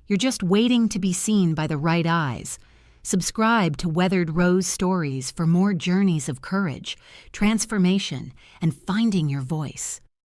You're just waiting to be seen by the right eyes. Subscribe to Weathered Rose Stories for more journeys of courage, transformation, and finding your voice.